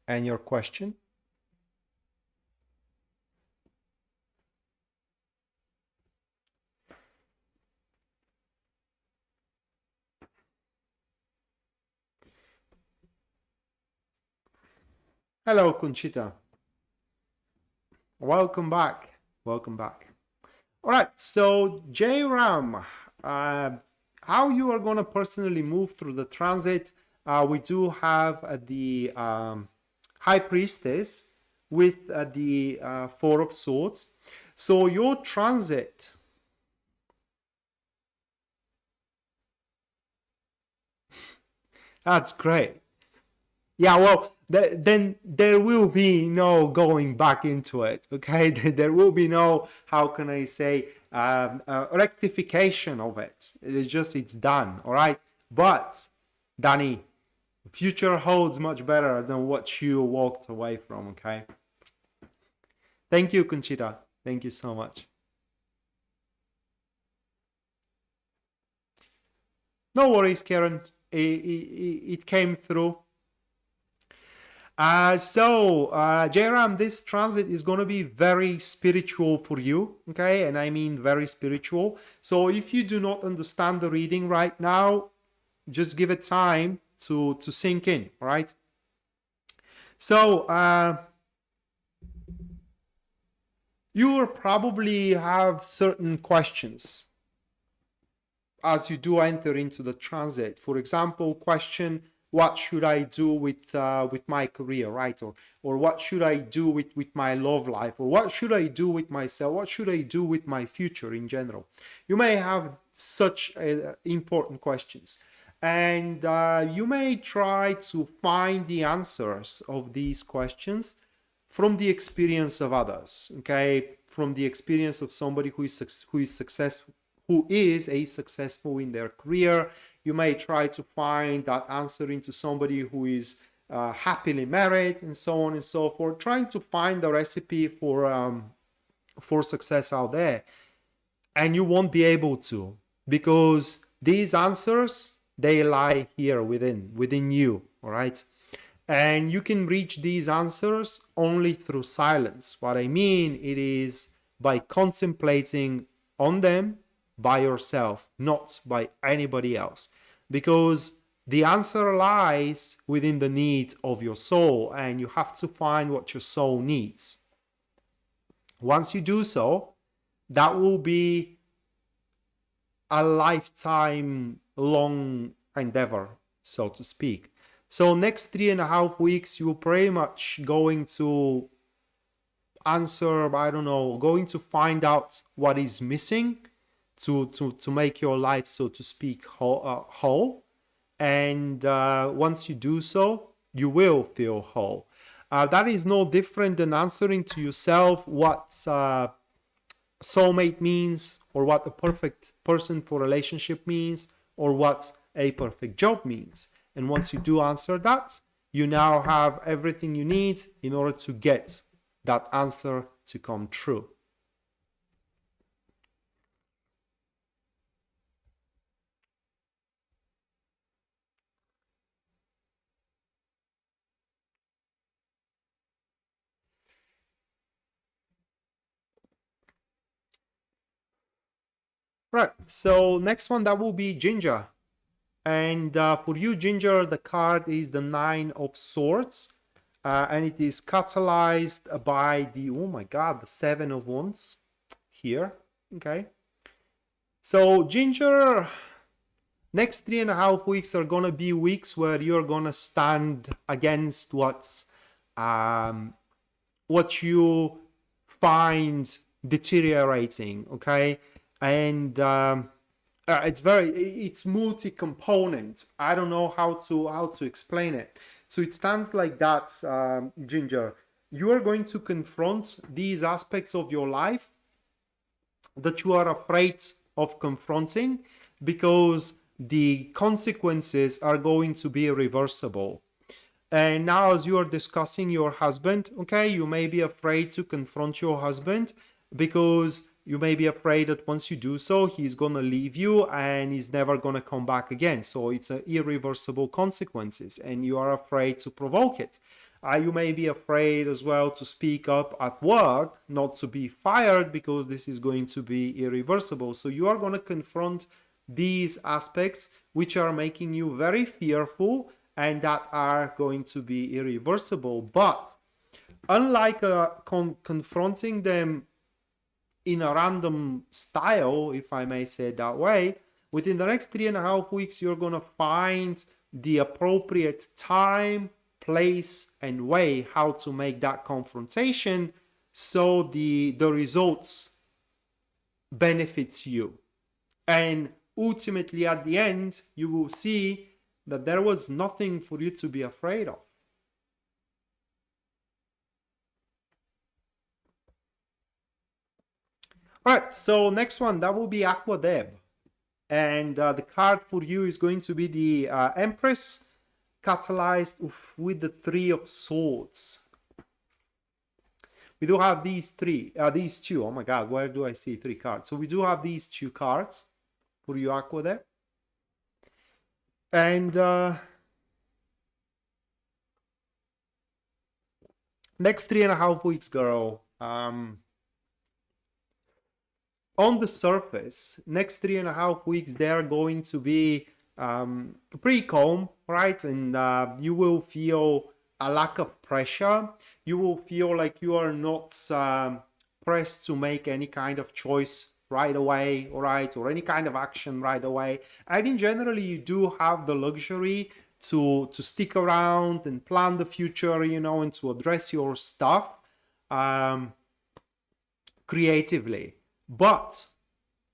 And your question. Hello, Conchita. Welcome back. Welcome back. All right, so J-Ram, how you are going to personally move through the transit? We do have the High Priestess with the Four of Swords. So your transit, that's great. Yeah, well, then there will be no going back into it, okay? There will be no, how can I say, rectification of it. It's just, it's done, all right? But, Danny, the future holds much better than what you walked away from, okay? Thank you, Conchita. Thank you so much. No worries, Karen. It came through. Jairam, this transit is going to be very spiritual for you, okay? And I mean very spiritual. So if you do not understand the reading right now, just give it time to sink in, right? So you will probably have certain questions as you do enter into the transit. For example, question, what should I do with my career, right? Or what should I do with my love life? Or what should I do with myself? What should I do with my future in general? You may have such important questions. And you may try to find the answers of these questions from the experience of others, okay? From the experience of somebody who is successful, who is successful in their career. You may try to find that answer into somebody who is happily married, and so on and so forth, trying to find the recipe for success out there. And you won't be able to, because these answers, they lie here within you, all right? And you can reach these answers only through silence. What I mean, it is by contemplating on them by yourself, not by anybody else. Because the answer lies within the need of your soul, and you have to find what your soul needs. Once you do so, that will be a lifetime long endeavor, so to speak. So next 3.5 weeks, you're pretty much going to answer, I don't know, going to find out what is missing to make your life, so to speak, whole. And once you do so, you will feel whole. That is no different than answering to yourself what soulmate means, or what the perfect person for relationship means, or what a perfect job means. And once you do answer that, you now have everything you need in order to get that answer to come true. Right, so next one, that will be Ginger. And for you, Ginger, the card is the 9 of Swords. And it is catalyzed by the, oh my God, the 7 of Wands here. Okay. So Ginger, next 3.5 weeks are going to be weeks where you're going to stand against what you find deteriorating. Okay. And it's multi-component. I don't know how to explain it. So it stands like that, Ginger. You are going to confront these aspects of your life that you are afraid of confronting, because the consequences are going to be irreversible. And now, as you are discussing your husband, okay, you may be afraid to confront your husband, because you may be afraid that once you do so, he's going to leave you and he's never going to come back again. So it's an irreversible consequences, and you are afraid to provoke it. You may be afraid as well to speak up at work, not to be fired, because this is going to be irreversible. So you are going to confront these aspects which are making you very fearful and that are going to be irreversible. But unlike confronting them in a random style, if I may say it that way, within the next 3.5 weeks, you're going to find the appropriate time, place, and way how to make that confrontation so the results benefits you. And ultimately, at the end, you will see that there was nothing for you to be afraid of. All right, so next one, that will be Aqua Deb. And the card for you is going to be the Empress, catalyzed with the 3 of Swords. We do have these two. Oh my God, where do I see 3 cards? So we do have these 2 cards for you, Aqua Deb. And Next 3.5 weeks, girl. On the surface, next 3.5 weeks, they're going to be pretty calm, right? And you will feel a lack of pressure. You will feel like you are not pressed to make any kind of choice right away, all right, or any kind of action right away. I think generally you do have the luxury to stick around and plan the future, you know, and to address your stuff creatively. But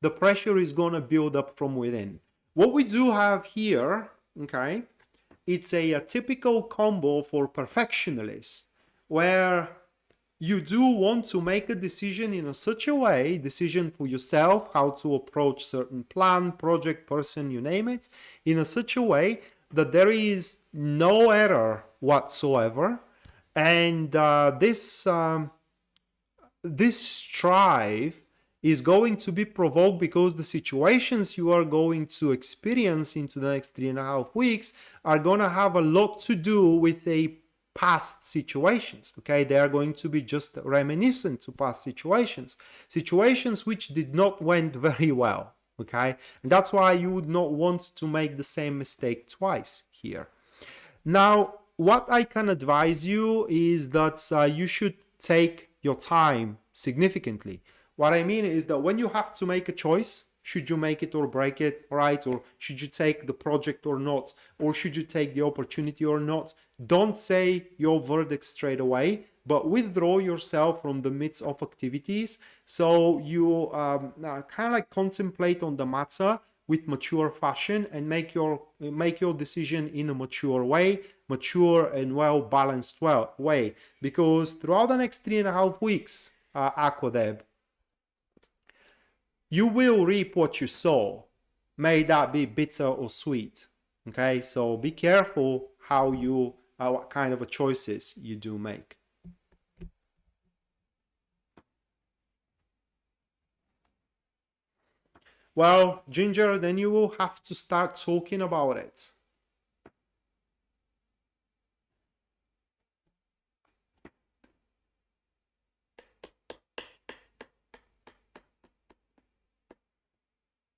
the pressure is going to build up from within. What we do have here, okay, it's a typical combo for perfectionists, where you do want to make a decision in such a way, decision for yourself, how to approach certain plan, project, person, you name it, in such a way that there is no error whatsoever. And this strive is going to be provoked because the situations you are going to experience into the next 3.5 weeks are going to have a lot to do with a past situations. Okay, they are going to be just reminiscent to past situations which did not went very well. Okay, and that's why you would not want to make the same mistake twice here. Now, what I can advise you is that you should take your time significantly. What I mean is that when you have to make a choice, should you make it or break it, right? Or should you take the project or not? Or should you take the opportunity or not? Don't say your verdict straight away, but withdraw yourself from the midst of activities. So you kind of like contemplate on the matter with mature fashion and make your decision in a mature way, mature and well-balanced way. Because throughout the next 3.5 weeks, Aquadeb, you will reap what you sow, may that be bitter or sweet. Okay, so be careful how you, what kind of choices you do make. Well, Ginger, then you will have to start talking about it.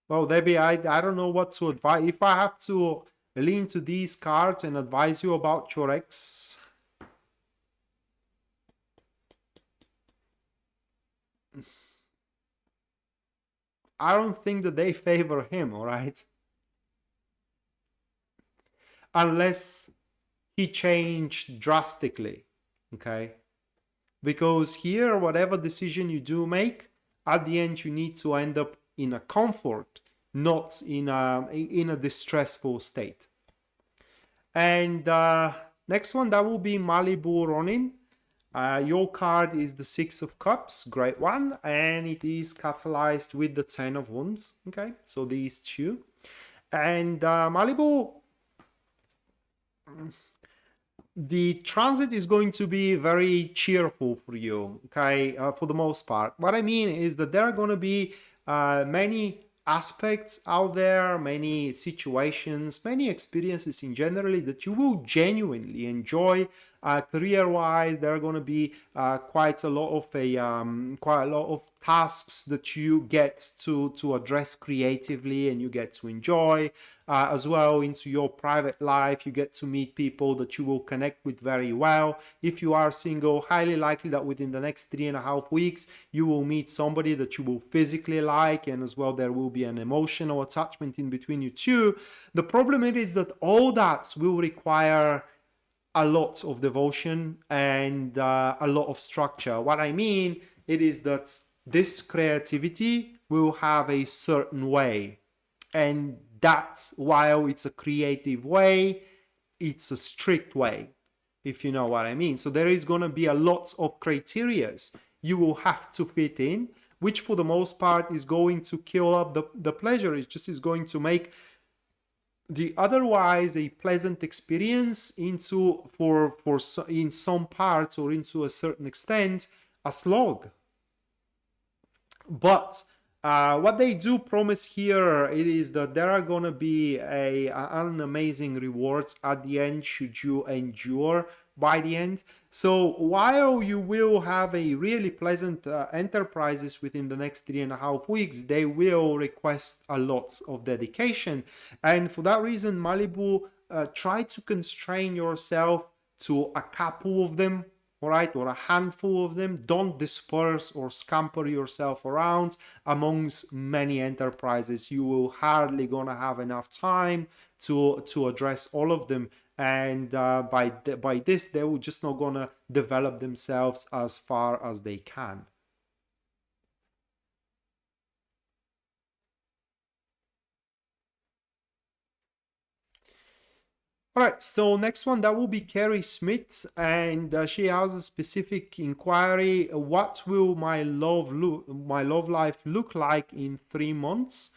Well, Debbie, I don't know what to advise. If I have to lean to these cards and advise you about your ex, I don't think that they favor him, all right? Unless he changed drastically, okay? Because here, whatever decision you do make, at the end you need to end up in a comfort, not in a distressful state. And next one, that will be Malibu Ronin. Your card is the Six of Cups, great one, and it is catalyzed with the Ten of Wands. Okay, so these two. And Malibu, the transit is going to be very cheerful for you, okay, for the most part. What I mean is that there are going to be many aspects out there, many situations, many experiences in generally that you will genuinely enjoy. Career-wise, there are going to be quite a lot of tasks that you get to address creatively and you get to enjoy. As well, into your private life, you get to meet people that you will connect with very well. If you are single, highly likely that within the next 3.5 weeks, you will meet somebody that you will physically like, and as well, there will be an emotional attachment in between you two. The problem is that all that will require a lot of devotion and a lot of structure. What I mean, it is that this creativity will have a certain way, and that's while it's a creative way, it's a strict way, if you know what I mean. So there is going to be a lot of criterias you will have to fit in, which for the most part is going to kill up the pleasure. It just is going to make the otherwise a pleasant experience into in some parts or into a certain extent a slog. But what they do promise here, it is that there are gonna be an amazing rewards at the end should you endure by the end. So while you will have a really pleasant enterprises within the next 3.5 weeks, they will request a lot of dedication. And for that reason, Malibu, try to constrain yourself to a couple of them, all right, or a handful of them. Don't disperse or scamper yourself around amongst many enterprises. You will hardly gonna have enough time to address all of them, and by this they will just not gonna develop themselves as far as they can. All right, so next one, that will be Carrie Smith, and she has a specific inquiry. What will my love life look like in 3 months?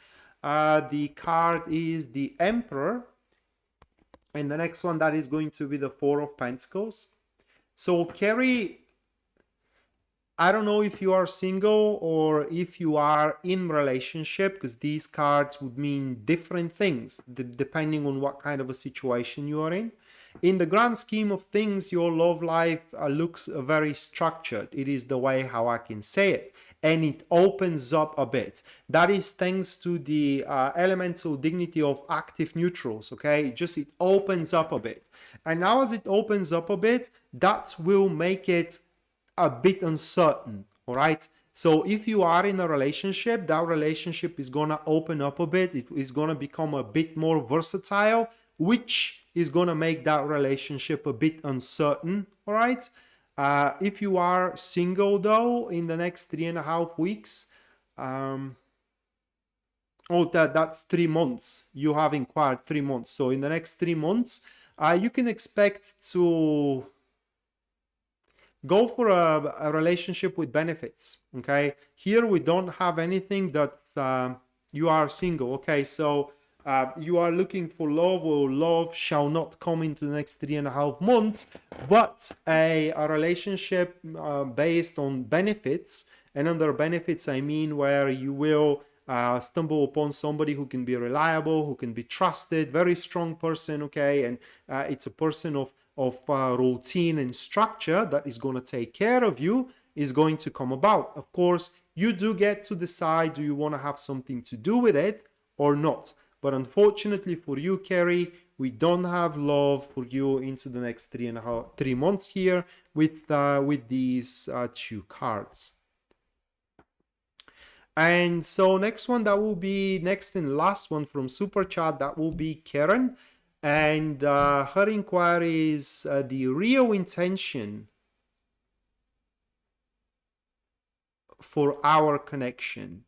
The card is the Emperor, and the next one, that is going to be the Four of Pentacles. So Carrie, I don't know if you are single or if you are in relationship, because these cards would mean different things depending on what kind of a situation you are in. In the grand scheme of things, your love life looks very structured. It is the way how I can say it. And it opens up a bit. That is thanks to the elemental dignity of active neutrals, okay? It opens up a bit. And now as it opens up a bit, that will make it a bit uncertain, all right? So if you are in a relationship, that relationship is gonna open up a bit. It is gonna become a bit more versatile, which is gonna make that relationship a bit uncertain, all right? If you are single though, in the next 3.5 weeks, that's 3 months. You have inquired 3 months. So in the next 3 months, you can expect to go for a relationship with benefits, okay? Here we don't have anything that you are single, okay? So you are looking for love, or love shall not come into the next 3.5 months, but a relationship based on benefits. And under benefits, I mean where you will stumble upon somebody who can be reliable, who can be trusted, very strong person, okay? And it's a person of routine and structure that is going to take care of you, is going to come about. Of course, you do get to decide, do you want to have something to do with it or not? But unfortunately for you, Carrie, we don't have love for you into the next 3 months here with these 2 cards. And so next one, that will be next and last one from Super Chat, that will be Karen. And her inquiry is the real intention for our connection.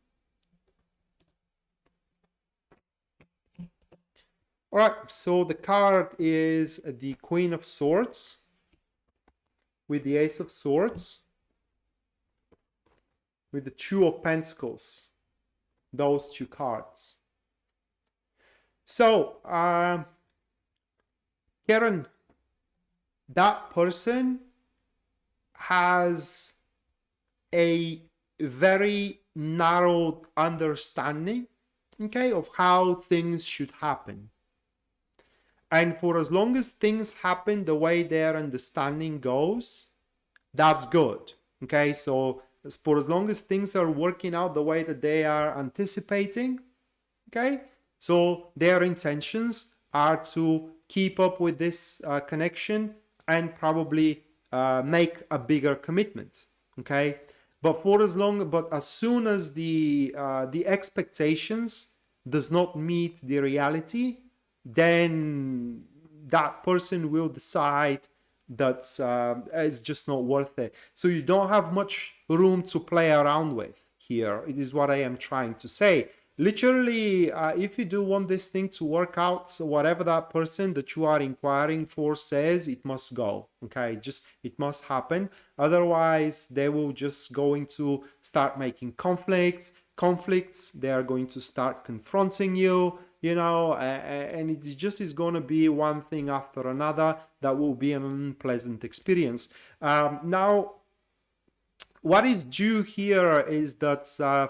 All right, so the card is the Queen of Swords with the Ace of Swords with the Two of Pentacles, those 2 cards. So, Karen, that person has a very narrowed understanding, okay, of how things should happen. And for as long as things happen the way their understanding goes, that's good, okay? So for as long as things are working out the way that they are anticipating, okay? So their intentions are to keep up with this connection and probably make a bigger commitment, okay? But as soon as the expectations does not meet the reality, then that person will decide that it's just not worth it. So you don't have much room to play around with here. It is what I am trying to say. Literally, if you do want this thing to work out, so whatever that person that you are inquiring for says, it must go, okay? It must happen. Otherwise, they will just going to start making conflicts. They are going to start confronting you, you know, and it just is going to be one thing after another that will be an unpleasant experience. Now, what is due here is that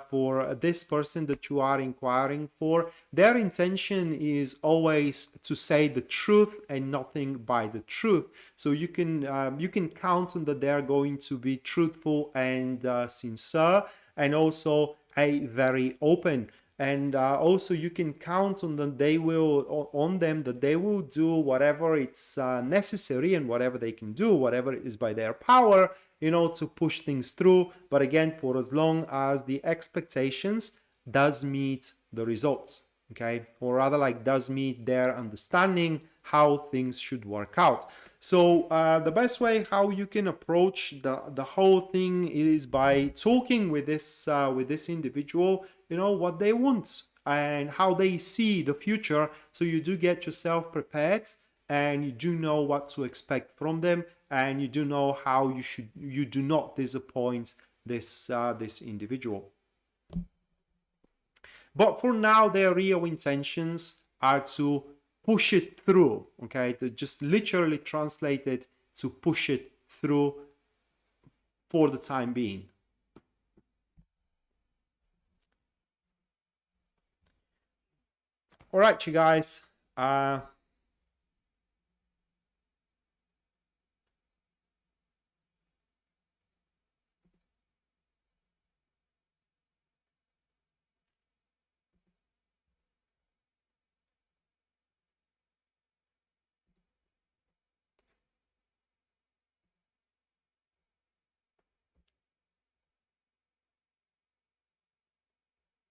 for this person that you are inquiring for, their intention is always to say the truth and nothing but the truth. So you can count on that they are going to be truthful and sincere, and also a very open. And also you can count on them. They will do whatever it's necessary, and whatever they can do, whatever is by their power, to push things through. But again, for as long as the expectations does meet the results, okay, or rather like does meet their understanding how things should work out. So the best way how you can approach the whole thing is by talking with this individual, what they want and how they see the future, so you do get yourself prepared and you do know what to expect from them, and you do know how you do not disappoint this individual. But for now, their real intentions are to push it through, okay? To just literally translate it to push it through for the time being. All right, you guys.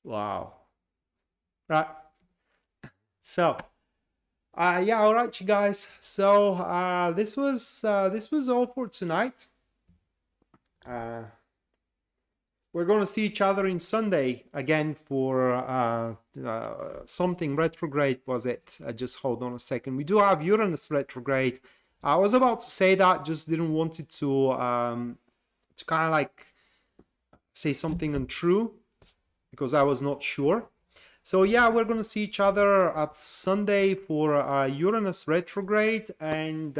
Wow. Right. So, yeah, all right, you guys. So, this was all for tonight. We're going to see each other in Sunday again for something retrograde, was it? Just hold on a second. We do have Uranus retrograde. I was about to say that, just didn't want it to kind of like say something untrue, because I was not sure. So yeah, we're going to see each other at Sunday for Uranus retrograde, and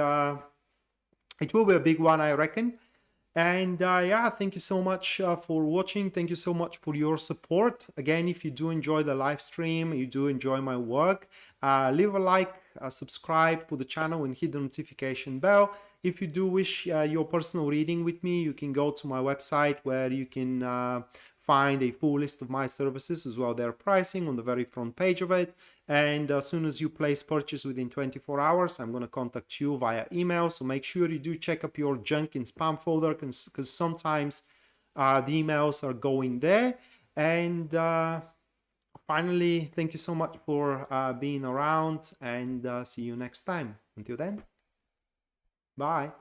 it will be a big one, I reckon. And yeah, thank you so much for watching. Thank you so much for your support. Again, if you do enjoy the live stream, you do enjoy my work, leave a like, subscribe for the channel, and hit the notification bell. If you do wish your personal reading with me, you can go to my website, where you can find a full list of my services, as well their pricing on the very front page of it. And as soon as you place purchase within 24 hours, I'm going to contact you via email. So make sure you do check up your junk and spam folder, because sometimes the emails are going there. And finally, thank you so much for being around, and see you next time. Until then, bye.